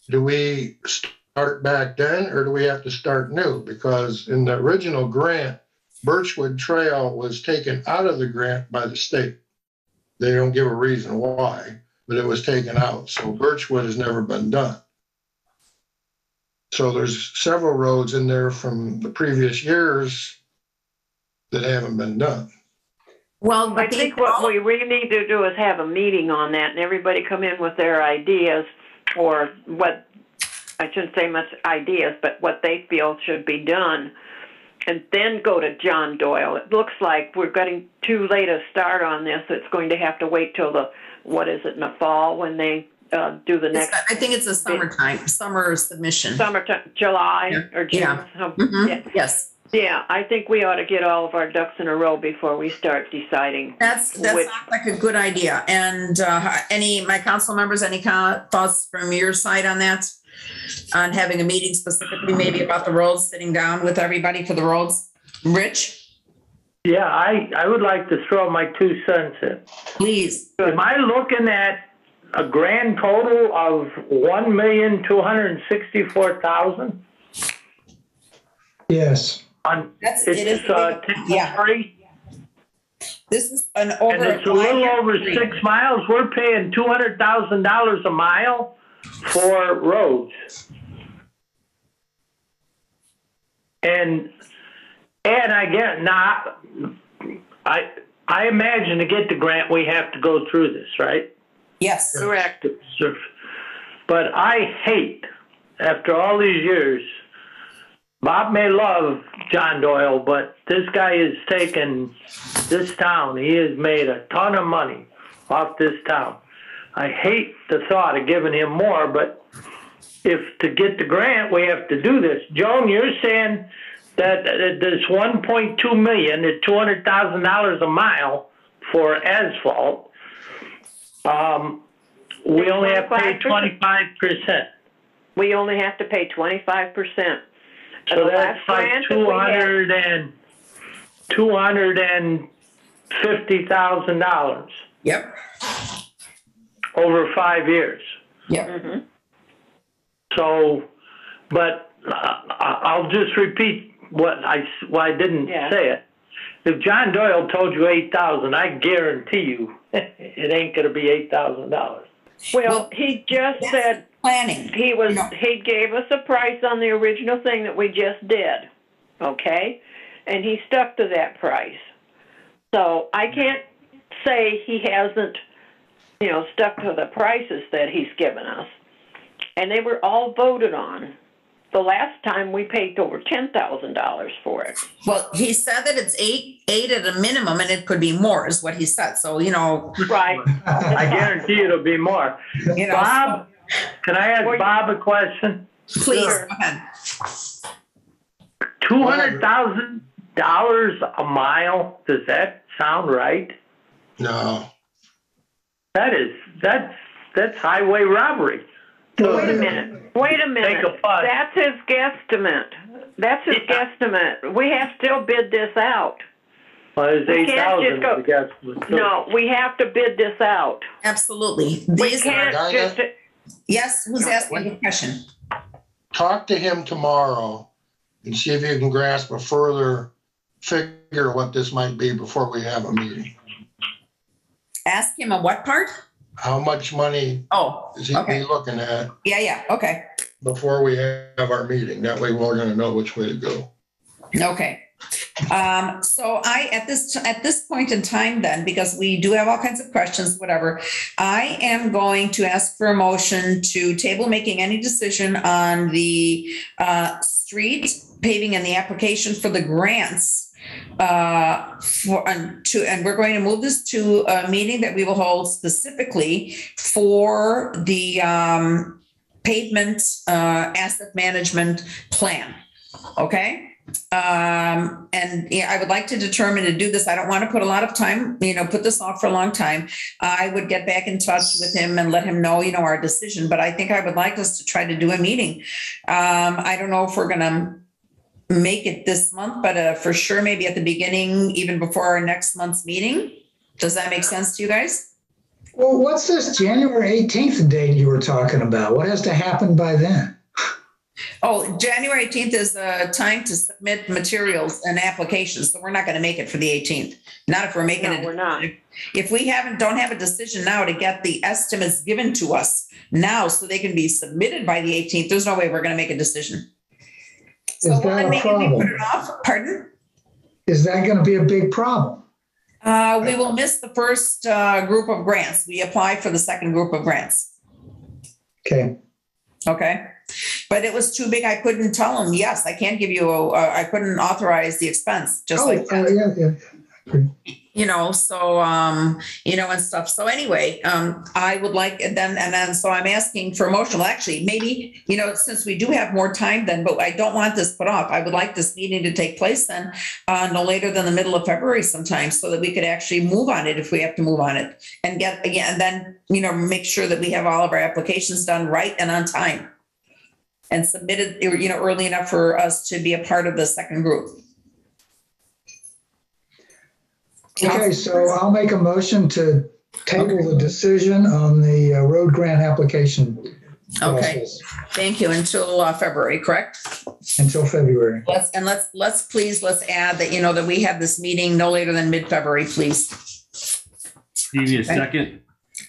S10: Do we start back then, or do we have to start new? Because in the original grant, Birchwood Trail was taken out of the grant by the state. They don't give a reason why, but it was taken out. So Birchwood has never been done. So there's several roads in there from the previous years that haven't been done.
S1: Well,
S2: I think what we really need to do is have a meeting on that and everybody come in with their ideas, or what, I shouldn't say much ideas, but what they feel should be done, and then go to John Doyle. It looks like we're getting too late a start on this. It's going to have to wait till the, what is it, in the fall when they do the next.
S1: I think it's a summertime, summer submission.
S2: Summertime, July or June.
S1: Yeah.
S2: Yeah.
S1: Yes.
S2: Yeah, I think we ought to get all of our ducks in a row before we start deciding.
S1: That sounds like a good idea. And my council members, any thoughts from your side on that? On having a meeting specifically maybe about the roads, sitting down with everybody for the roads? Rich?
S8: Yeah, I would like to throw my 2 cents in.
S1: Please.
S8: Am I looking at a grand total of $1,264,000?
S4: Yes.
S1: This is an over.
S8: And it's a little over 6 miles. We're paying $200,000 a mile for roads. And I get I imagine to get the grant we have to go through this, right?
S1: Yes.
S2: Correct.
S8: But I hate, after all these years, Bob may love John Doyle, but this guy has taken this town. He has made a ton of money off this town. I hate the thought of giving him more, but if to get the grant, we have to do this. Joan, you're saying that there's 1.2 million at $200,000 a mile for asphalt. We only have to pay 25%.
S2: We only have to pay 25%.
S8: So that's like $250,000.
S1: Yep.
S8: Over 5 years.
S1: Yep.
S2: Mm-hmm.
S8: So, but I'll just repeat why I didn't say it. If John Doyle told you 8,000, I guarantee you it ain't going to be $8,000.
S2: Well, he just said
S1: planning.
S2: He gave us a price on the original thing that we just did, okay? And he stuck to that price. So I can't say he hasn't, stuck to the prices that he's given us. And they were all voted on. the last time we paid over $10,000 for it.
S1: Well, he said that it's eight at a minimum, and it could be more, is what he said. So,
S2: Right.
S8: I guarantee it'll be more. Bob, can I ask Bob a question?
S1: Please, go ahead.
S8: $200,000 a mile, does that sound right?
S10: No.
S8: That's highway robbery.
S2: Wait a minute.
S8: Take a putt.
S2: That's his guesstimate. We have to still bid this out.
S8: Well, it's
S2: We can't just
S8: 8,000,
S2: go-
S8: I guess.
S2: No, we have to bid this out.
S1: Absolutely.
S2: We
S1: These
S2: can't
S1: are,
S2: just,
S1: yes, who's asking the question?
S10: Talk to him tomorrow and see if you can grasp a further figure what this might be before we have a meeting.
S1: Ask him a what part?
S10: How much money
S1: Oh,
S10: is he
S1: okay.
S10: looking at
S1: Yeah, okay.
S10: before we have our meeting? That way we're gonna know which way to go.
S1: Okay. So at this point in time then, because we do have all kinds of questions, whatever, I am going to ask for a motion to table making any decision on the street paving and the application for the grants and we're going to move this to a meeting that we will hold specifically for the pavement asset management plan. Okay. And I would like to determine to do this. I don't want to put a lot of time, put this off for a long time. I would get back in touch with him and let him know, our decision. But I think I would like us to try to do a meeting. I don't know if we're going to make it this month, but for sure, maybe at the beginning, even before our next month's meeting. Does that make sense to you guys?
S4: Well, what's this January 18th date you were talking about? What has to happen by then?
S1: Oh, January 18th is time to submit materials and applications. So we're not going to make it for the 18th. Not if we're making it.
S2: no, we're not.
S1: If we don't have a decision now to get the estimates given to us now so they can be submitted by the 18th, there's no way we're going to make a decision. So
S4: Is that a
S1: maybe we
S4: problem?
S1: put it off. Pardon?
S4: Is that going to be a big problem?
S1: We will miss the first group of grants. We apply for the second group of grants.
S4: Okay.
S1: Okay. But it was too big. I couldn't tell him, yes, I can't give you I couldn't authorize the expense, just like that.
S4: Yeah.
S1: So, and stuff. So anyway, I would like, and then, so I'm asking for a motion. Well, actually, maybe, since we do have more time then, but I don't want this put off. I would like this meeting to take place then, no later than the middle of February sometime, so that we could actually move on it if we have to move on it and and then, make sure that we have all of our applications done right and on time and submitted, early enough for us to be a part of the second group.
S4: Okay, so I'll make a motion to table the decision on the road grant application
S1: Okay,
S4: process
S1: thank you. Until February, correct?
S4: until February.
S1: Let's add that, that we have this meeting no later than mid-February, please.
S9: Give me a second.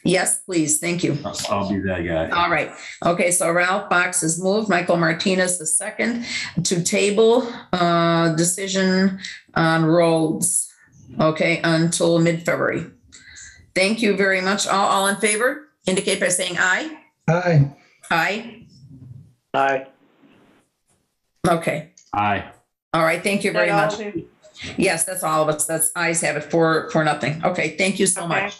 S1: Yes, please. Thank you.
S9: I'll be that guy.
S1: All right. Okay, so Ralph Box has moved. Michael Martinez is second to table decision on roads. Okay, until mid-February. Thank you very much. All in favor, indicate by saying aye.
S4: Aye.
S1: Aye.
S8: Aye.
S1: Okay.
S9: Aye.
S1: All right. Thank you very
S2: That all
S1: much.
S2: of you?
S1: Yes, that's all of us. That's ayes have it for nothing. Okay, thank you so
S2: Okay.
S1: much.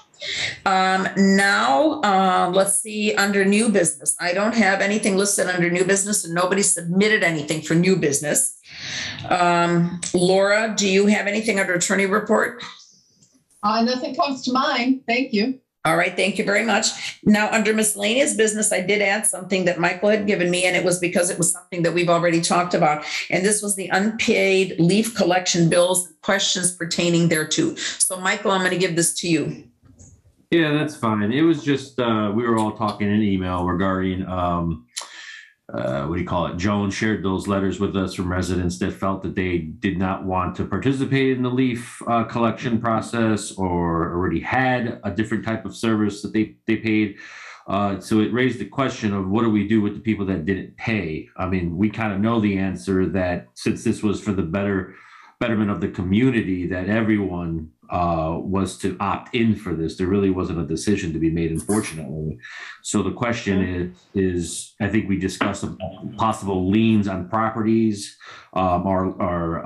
S1: Now, let's see, under new business. I don't have anything listed under new business and nobody submitted anything for new business. Laura, do you have anything under attorney report?
S5: Nothing comes to mind. Thank you.
S1: All right, thank you very much. Now, under miscellaneous business, I did add something that Michael had given me, and it was because it was something that we've already talked about. And this was the unpaid leaf collection bills, questions pertaining thereto. So Michael, I'm going to give this to you.
S9: Yeah, that's fine. It was just, we were all talking in email regarding, Joan shared those letters with us from residents that felt that they did not want to participate in the leaf collection process or already had a different type of service that they paid. So it raised the question of what do we do with the people that didn't pay? I mean, we kind of know the answer that since this was for the better betterment of the community that everyone was to opt in for this. There really wasn't a decision to be made, unfortunately. So the question is I think we discussed possible liens on properties, or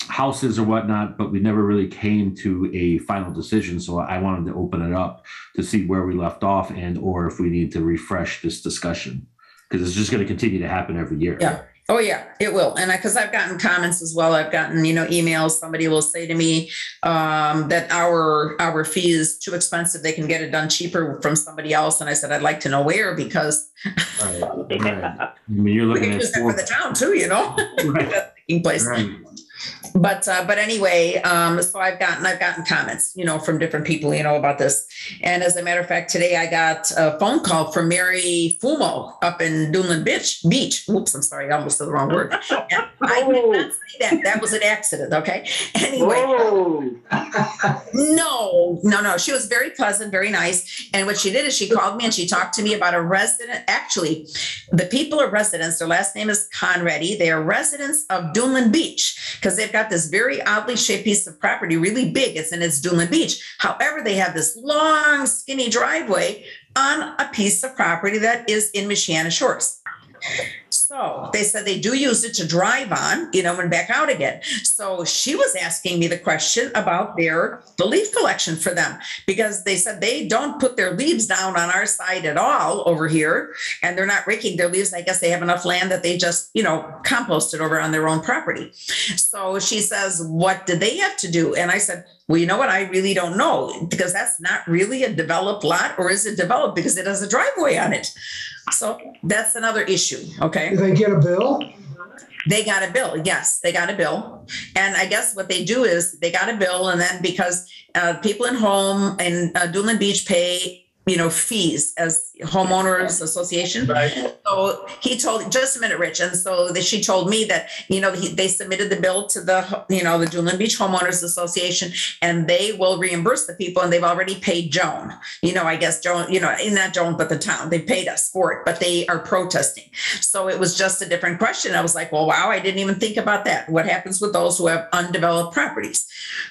S9: houses or whatnot, but we never really came to a final decision. So I wanted to open it up to see where we left off and or if we need to refresh this discussion, because it's just going to continue to happen every year.
S1: Yeah. Oh yeah, it will. And because I've gotten comments as well. I've gotten, emails. Somebody will say to me that our fee is too expensive. They can get it done cheaper from somebody else. And I said, I'd like to know where, because
S9: right. I mean, you're looking at
S1: use that for the town too,
S9: Right.
S1: That's taking place.
S9: Right.
S1: But anyway, so I've gotten comments, from different people, about this. And as a matter of fact, today I got a phone call from Mary Fumo up in Dunlin Beach. Oops, I'm sorry, I almost said the wrong word. And I did not say that. That was an accident. Okay. Anyway. No. She was very pleasant, very nice. And what she did is she called me and she talked to me about a resident. Actually, the people are residents. Their last name is Conradi. They are residents of Dunlin Beach, because they've got this very oddly shaped piece of property, really big. It's Dunlin Beach. However, they have this long, skinny driveway on a piece of property that is in Michiana Shores. So they said they do use it to drive on, and back out again. So she was asking me the question about the leaf collection for them, because they said they don't put their leaves down on our side at all over here, and they're not raking their leaves. I guess they have enough land that they just, compost it over on their own property. So she says, what do they have to do? And I said, well, you know what? I really don't know, because that's not really a developed lot, or is it developed because it has a driveway on it? So that's another issue. Okay.
S4: Do they get a bill?
S1: They got a bill. Yes, they got a bill. And I guess what they do is they got a bill. And then because people in home in Dunlin Beach pay, fees as homeowners association.
S8: Right.
S1: So he told, just a minute, Rich. And so she told me that, they submitted the bill to the, the Dunlin Beach Homeowners Association, and they will reimburse the people. And they've already paid Joan, I guess Joan, not Joan, but the town, they paid us for it, but they are protesting. So it was just a different question. I was like, well, wow, I didn't even think about that. What happens with those who have undeveloped properties?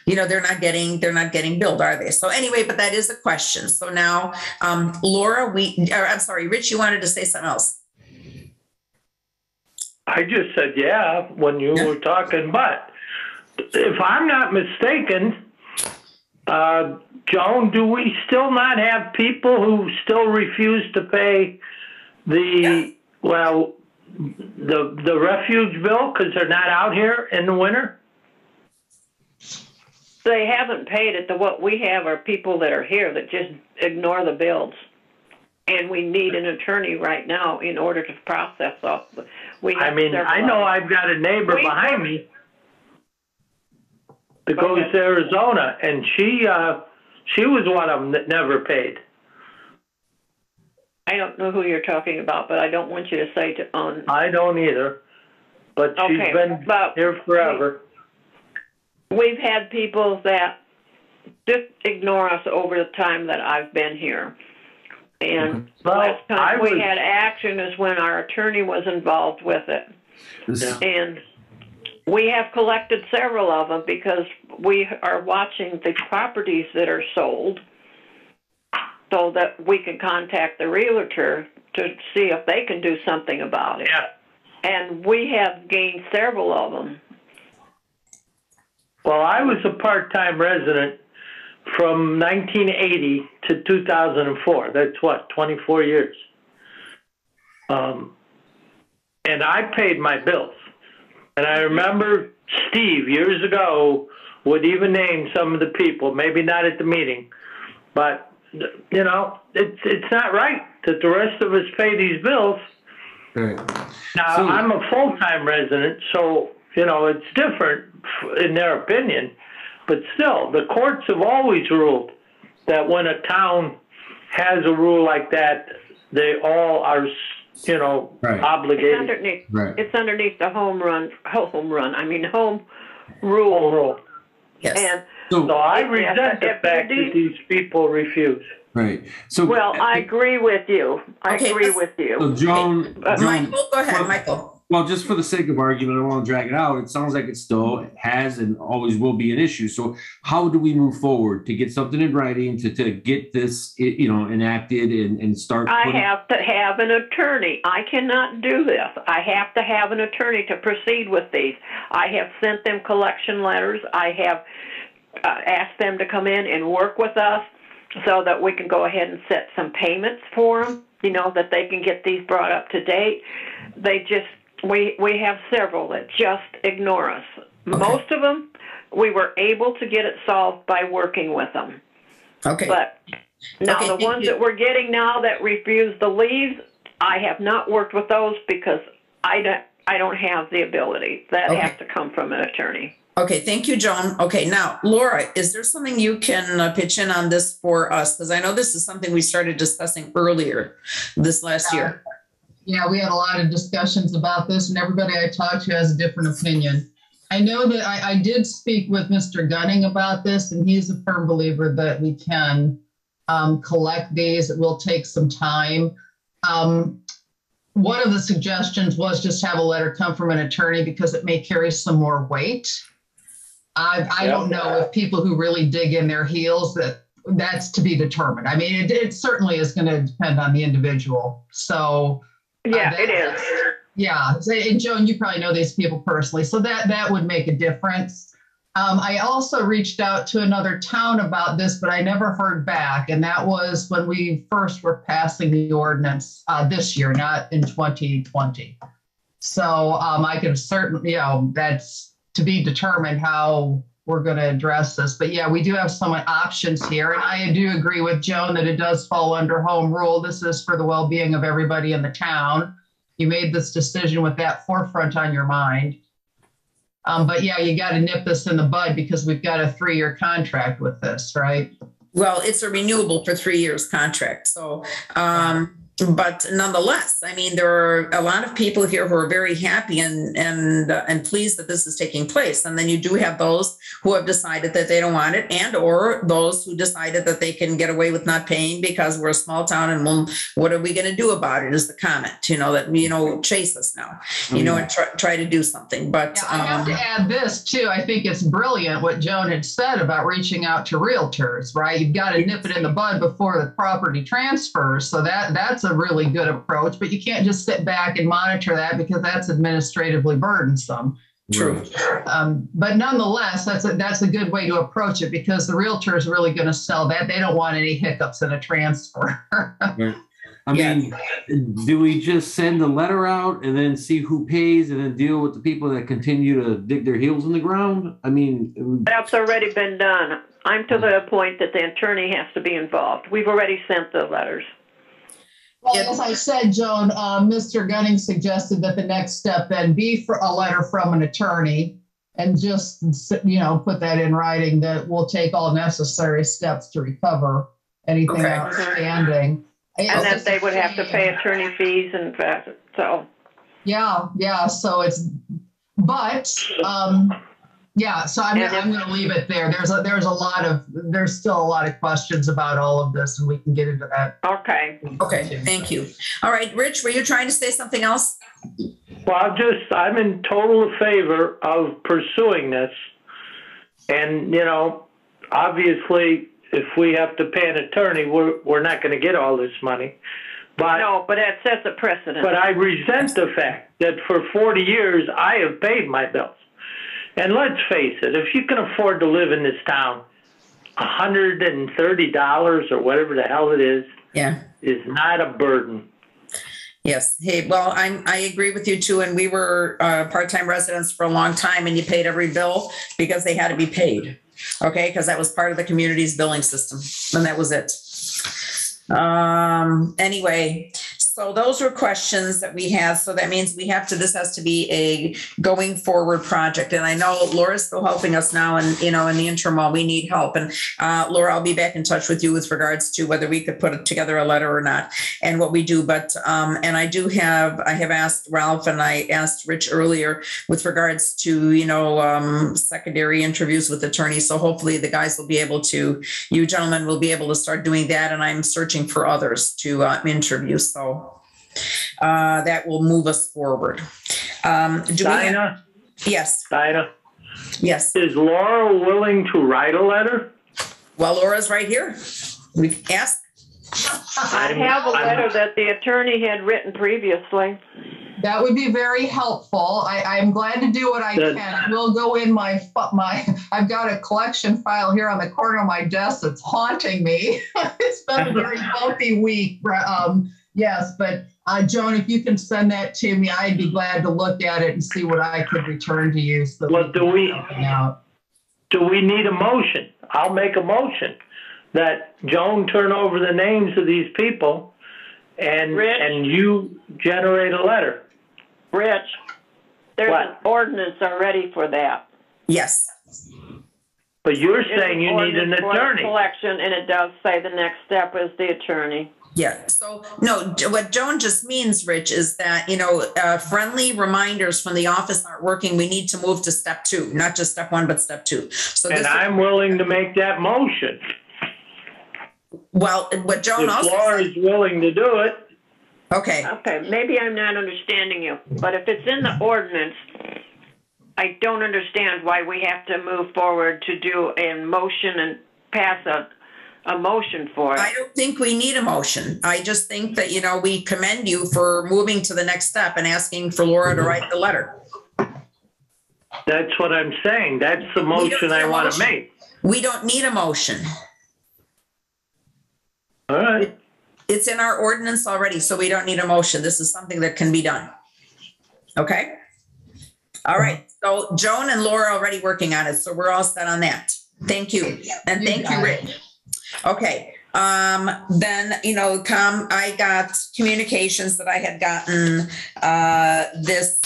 S1: They're not getting billed, are they? So anyway, but that is a question. So now, Laura, Rich, you wanted to say something else.
S8: I just said, yeah, when you were talking, but if I'm not mistaken, Joan, do we still not have people who still refuse to pay the refuge bill because they're not out here in the winter?
S2: They haven't paid it. What we have are people that are here that just ignore the bills. And we need an attorney right now in order to process all.
S8: I know I've got a neighbor behind me that goes to Arizona, and she was one of them that never paid.
S2: I don't know who you're talking about, but I don't want you to say on.
S8: I don't either, but she's been here forever.
S2: We've had people that just ignore us over the time that I've been here. And the last time we had action is when our attorney was involved with it.
S9: Yeah.
S2: And we have collected several of them because we are watching the properties that are sold so that we can contact the realtor to see if they can do something about it.
S8: Yeah.
S2: And we have gained several of them.
S8: Well, I was a part-time resident from 1980 to 2004. That's 24 years. And I paid my bills. And I remember Steve years ago would even name some of the people, maybe not at the meeting, but it's not right that the rest of us pay these bills.
S9: Right.
S8: Now, I'm a full-time resident, so it's different in their opinion, but still, the courts have always ruled that when a town has a rule like that, they all are, obligated.
S2: It's underneath the home rule.
S1: Yes.
S2: And
S8: so I resent the fact that these people refuse.
S9: Right. So
S2: I agree with you. I agree with you.
S9: So Joan,
S1: Michael, go ahead, Michael.
S9: Well, just for the sake of argument, I don't want to drag it out. It sounds like it still has and always will be an issue. So how do we move forward to get something in writing to get this, enacted and start?
S2: I have to have an attorney. I cannot do this. I have to have an attorney to proceed with these. I have sent them collection letters. I have asked them to come in and work with us so that we can go ahead and set some payments for them, that they can get these brought up to date. We have several that just ignore us. Okay. Most of them, we were able to get it solved by working with them.
S1: Okay.
S2: But now the ones that we're getting now that refuse the leaves, I have not worked with those because I don't have the ability. That has to come from an attorney.
S1: Okay, thank you, Joan. Okay, now, Laura, is there something you can pitch in on this for us? Because I know this is something we started discussing earlier this last year.
S5: Yeah, we had a lot of discussions about this, and everybody I talked to has a different opinion. I know that I did speak with Mr. Gunning about this, and he's a firm believer that we can collect these. It will take some time. One of the suggestions was just have a letter come from an attorney because it may carry some more weight. I don't know if people who really dig in their heels, that's to be determined. I mean, it certainly is going to depend on the individual. So
S2: yeah, it is.
S5: Yeah. And Joan, you probably know these people personally. So that would make a difference. I also reached out to another town about this, but I never heard back. And that was when we first were passing the ordinance this year, not in 2020. So I can certainly, that's to be determined how we're going to address this. But yeah, we do have some options here. And I do agree with Joan that it does fall under home rule. This is for the well-being of everybody in the town. You made this decision with that forefront on your mind. But yeah, you got to nip this in the bud because we've got a 3-year contract with this, right?
S1: Well, it's a renewable for 3 years contract. So, but nonetheless, I mean, there are a lot of people here who are very happy and pleased that this is taking place. And then you do have those who have decided that they don't want it, and or those who decided that they can get away with not paying because we're a small town and well, what are we going to do about it is the comment, that, chase us now, and try to do something. But
S5: yeah, I have to add this too. I think it's brilliant what Joan had said about reaching out to realtors, right? You've got to nip it in the bud before the property transfers. So that's a really good approach, but you can't just sit back and monitor that because that's administratively burdensome.
S1: True.
S5: But nonetheless, that's a good way to approach it because the realtor is really going to sell that. They don't want any hiccups in a transfer.
S9: I mean, do we just send a letter out and then see who pays and then deal with the people that continue to dig their heels in the ground? I mean,
S2: that's already been done. I'm to the point that the attorney has to be involved. We've already sent the letters.
S5: Well, as I said, Joan, Mr. Gunning suggested that the next step then be for a letter from an attorney and just, put that in writing that we'll take all necessary steps to recover anything outstanding.
S2: And that they would have to pay attorney fees and so.
S5: Yeah. So so I'm going to leave it there. There's still a lot of questions about all of this, and we can get into that.
S1: Okay. Thank you. All right, Rich, were you trying to say something else?
S8: Well, I'm in total favor of pursuing this. And, obviously, if we have to pay an attorney, we're not going to get all this money. But
S2: no, but that sets a precedent.
S8: But I resent the fact that for 40 years, I have paid my bills. And let's face it, if you can afford to live in this town, $130 or whatever the hell it is not a burden.
S1: Yes. Hey, well, I agree with you too. And we were part-time residents for a long time, and you paid every bill because they had to be paid. Okay, because that was part of the community's billing system, and that was it. Anyway, so those were questions that we have. So that means this has to be a going forward project. And I know Laura's still helping us now, and in the interim while we need help. And Laura, I'll be back in touch with you with regards to whether we could put together a letter or not and what we do. But and I have asked Ralph and I asked Rich earlier with regards to secondary interviews with attorneys. So hopefully the guys will be able to, you gentlemen will be able to start doing that. And I'm searching for others to interview. So that will move us forward. Do we have,
S8: Dinah,
S1: yes,
S8: Dinah,
S1: yes.
S8: is Laura willing to write a letter?
S1: Well, Laura's right here. We asked.
S2: I have a letter that the attorney had written previously.
S5: That would be very helpful. I'm glad to do what I
S8: Good.
S5: can. We'll go in my, I've got a collection file here on the corner of my desk that's haunting me. It's been a very bumpy week. Yes, but Joan, if you can send that to me, I'd be glad to look at it and see what I could return to you. So that
S8: Well,
S5: we can get something out.
S8: Do we need a motion? I'll make a motion that Joan turn over the names of these people and
S2: Rich?
S8: and you generate a letter.
S2: Rich, there's
S8: What?
S2: an ordinance already for that.
S1: Yes.
S8: But you're
S2: There's
S8: saying you need an
S2: ordinance for the
S8: attorney.
S2: Collection, and it does say the next step is the attorney.
S1: Yeah. So no, what Joan just means, Rich, is that, friendly reminders from the office aren't working. We need to move to step 2, not just step 1, but step 2. So
S8: And I'm willing to make that motion.
S1: well, what Joan
S8: If
S1: also
S8: Laura
S1: said,
S8: is willing to do it,
S1: okay.
S2: Okay, maybe I'm not understanding you, but if it's in the ordinance, I don't understand why we have to move forward to do a motion and pass a motion for it.
S1: I don't think we need a motion. I just think that, we commend you for moving to the next step and asking for Laura to write the letter.
S8: that's what I'm saying. That's the motion I want to make.
S1: We don't need a motion.
S8: All right.
S1: It's in our ordinance already, so we don't need a motion. This is something that can be done. Okay? All right. So Joan and Laura are already working on it, so we're all set on that. Thank you. And thank you, Rich. Okay. Then, I got communications that I had gotten this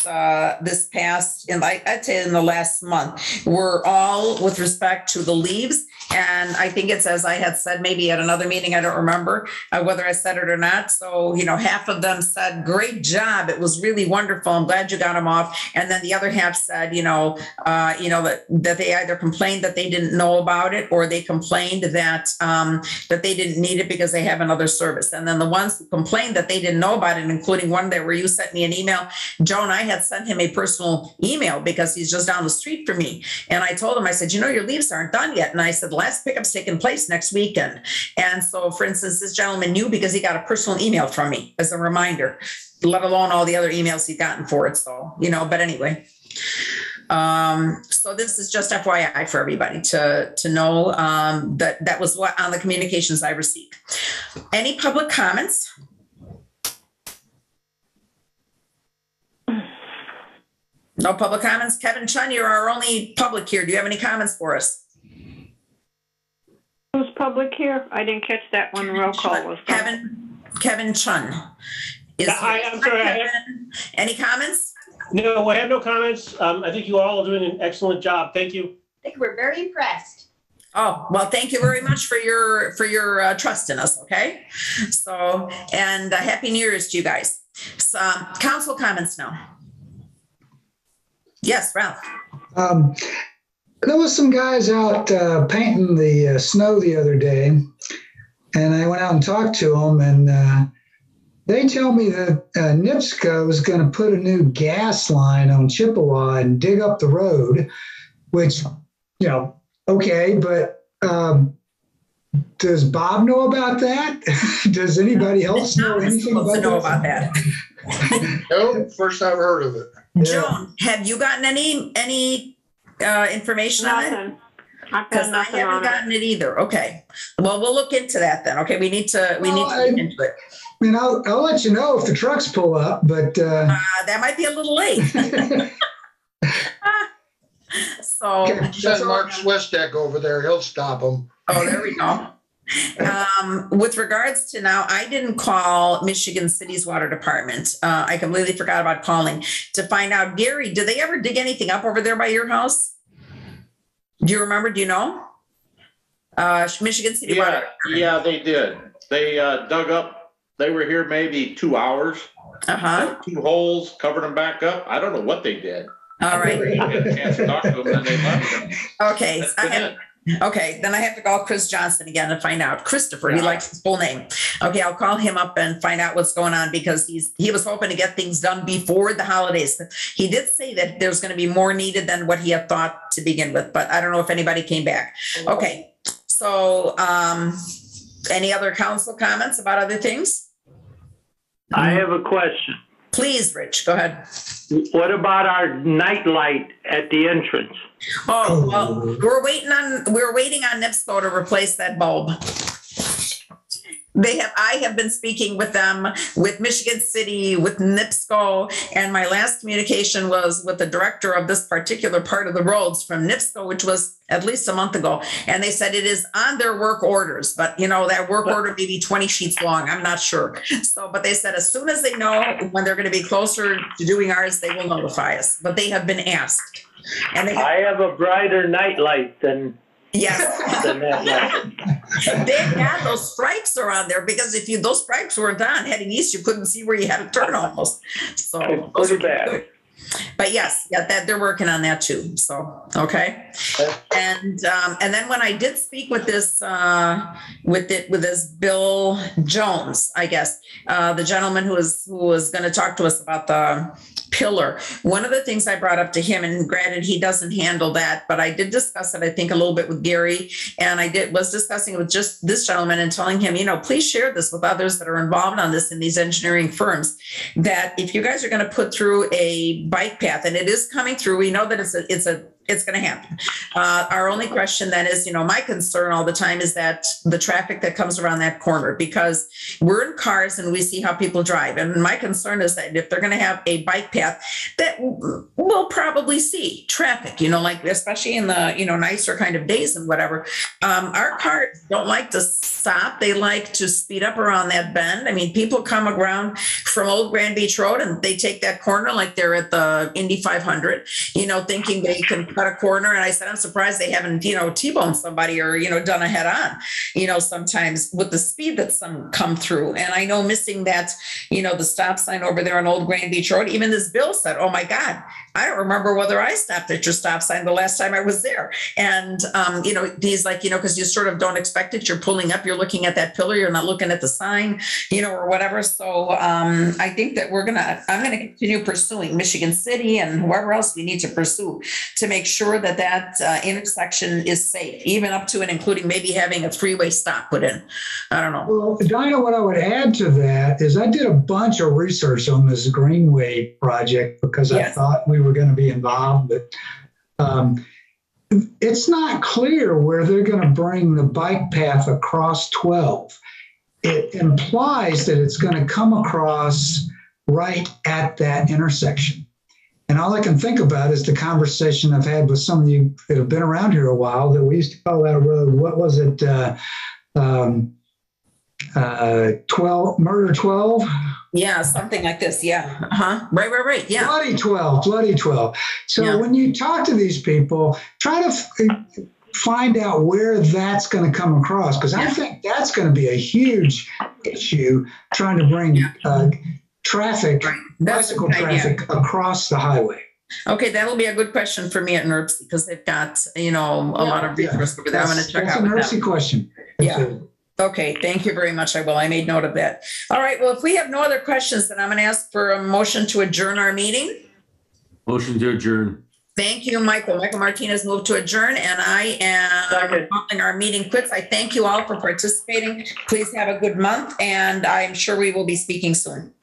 S1: past, I'd say in the last month, were all with respect to the leaves. And I think it's, as I had said, maybe at another meeting, I don't remember whether I said it or not. So, half of them said, great job. It was really wonderful. I'm glad you got them off. And then the other half said, that they either complained that they didn't know about it, or they complained that they didn't need it because they have another service. And then the ones who complained that they didn't know about it, including one there where you sent me an email, Joan, I had sent him a personal email because he's just down the street from me. And I told him, I said, your leaves aren't done yet. And I said, the last pickup's taking place next weekend. And so, for instance, this gentleman knew because he got a personal email from me as a reminder, let alone all the other emails he's gotten for it. So, but anyway. So this is just FYI for everybody to know that was what on the communications I received. Any public comments? No public comments. Kevin Chun, you're our only public here. Do you have any comments for us?
S2: Who's public here? I didn't catch that one. Roll call was.
S1: Kevin Chun.
S13: Hi, I'm sorry.
S1: Kevin, any comments?
S13: No, I have no comments. I think you all are doing an excellent job. Thank you.
S14: I think we're very impressed.
S1: Oh, well, thank you very much for your trust in us. Okay. So, and Happy New Year's to you guys. So, council comments now. Yes, Ralph.
S4: There was some guys out painting the snow the other day, and I went out and talked to them, and they tell me that NIPSCO is going to put a new gas line on Chippewa and dig up the road, which, okay, but does Bob know about that? Does anybody else know anything about that?
S10: Nope, first I've heard of it.
S1: Joan, have you gotten any information on it? Because I haven't gotten it either. Okay. Well, we'll look into that then. Okay. We need to look into it.
S4: I mean, I'll let you know if the trucks pull up, but
S1: that might be a little late. So
S10: send Mark Swistek over there. He'll stop them.
S1: Oh, there we go. With regards to now, I didn't call Michigan City's water department. I completely forgot about calling to find out. Gary, do they ever dig anything up over there by your house? Do you remember? Do you know? Michigan City water.
S6: Yeah, they did. They dug up. They were here maybe 2 hours.
S1: Uh-huh.
S6: 2 holes, covered them back up. I don't know what they did.
S1: All right.
S6: I had a chance to talk to them, and then they left them.
S1: Okay. Okay, then I have to call Chris Johnson again to find out. Christopher, he likes his full name. Okay, I'll call him up and find out what's going on because he was hoping to get things done before the holidays. He did say that there's going to be more needed than what he had thought to begin with, but I don't know if anybody came back. Okay, so any other council comments about other things?
S8: I have a question.
S1: Please, Rich, go ahead.
S8: What about our night light at the entrance?
S1: Oh, well, we're waiting on NIPSCO to replace that bulb. I have been speaking with them, with Michigan City, with NIPSCO, and my last communication was with the director of this particular part of the roads from NIPSCO, which was at least a month ago. And they said it is on their work orders, but that work order may be 20 sheets long. I'm not sure. So, but they said as soon as they know when they're going to be closer to doing ours, they will notify us, but they have been asked. And
S8: I have a brighter night light than
S1: yes.
S8: than that light.
S1: Thank God those stripes are on there because if those stripes weren't on heading east, you couldn't see where you had to turn almost. So
S8: Those are bad.
S1: But yes, that they're working on that too. So okay, and then when I did speak with this with this Bill Jones, I guess the gentleman who was going to talk to us about the pillar. One of the things I brought up to him, and granted he doesn't handle that, but I did discuss it, I think, a little bit with Gary, and was discussing it with just this gentleman and telling him, please share this with others that are involved on this in these engineering firms, that if you guys are going to put through a bike path, and it is coming through, we know that it's going to happen. Our only question then is, my concern all the time is that the traffic that comes around that corner, because we're in cars and we see how people drive. And my concern is that if they're going to have a bike path, that we'll probably see traffic, like especially in the, nicer kind of days and whatever. Our cars don't like to stop. They like to speed up around that bend. I mean, people come around from Old Grand Beach Road and they take that corner like they're at the Indy 500, thinking they can cut a corner. And I said, I'm surprised they haven't, T-boned somebody or, done a head on, sometimes with the speed that some come through. And I know missing that, the stop sign over there on Old Grand Beach Road, even this Bill said, oh my God, I don't remember whether I stopped at your stop sign the last time I was there. And, he's like, because you sort of don't expect it. You're pulling up, you're looking at that pillar, you're not looking at the sign, or whatever. So I think that I'm going to continue pursuing Michigan City and whoever else we need to pursue to make sure that intersection is safe, even up to and including maybe having a three-way stop put in. I don't know.
S4: Well, Dinah, what I would add to that is I did a bunch of research on this Greenway project because I thought we were going to be involved, but it's not clear where they're going to bring the bike path across 12. It implies that it's going to come across right at that intersection. And all I can think about is the conversation I've had with some of you that have been around here a while that we used to call that road, what was it, 12, Murder 12?
S1: Yeah, something like this. Yeah. Uh-huh. Right. Yeah.
S4: Bloody 12. So when you talk to these people, try to find out where that's going to come across, because I think that's going to be a huge issue trying to bring traffic, bicycle traffic across the highway.
S1: Okay, that'll be a good question for me at NERC because they've got, a lot of resources over there. I'm going to check out.
S4: That's a NERC question.
S1: Yeah. Okay, thank you very much. I will. I made note of that. All right. Well, if we have no other questions, then I'm going to ask for a motion to adjourn our meeting.
S9: Motion to adjourn.
S1: Thank you, Michael. Michael Martinez moved to adjourn, and I am calling our meeting quits. I thank you all for participating. Please have a good month, and I'm sure we will be speaking soon.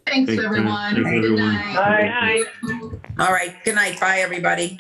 S5: Thanks, everyone.
S9: Thanks, everyone.
S5: Good night.
S8: Bye.
S1: All right. Good night. Bye, everybody.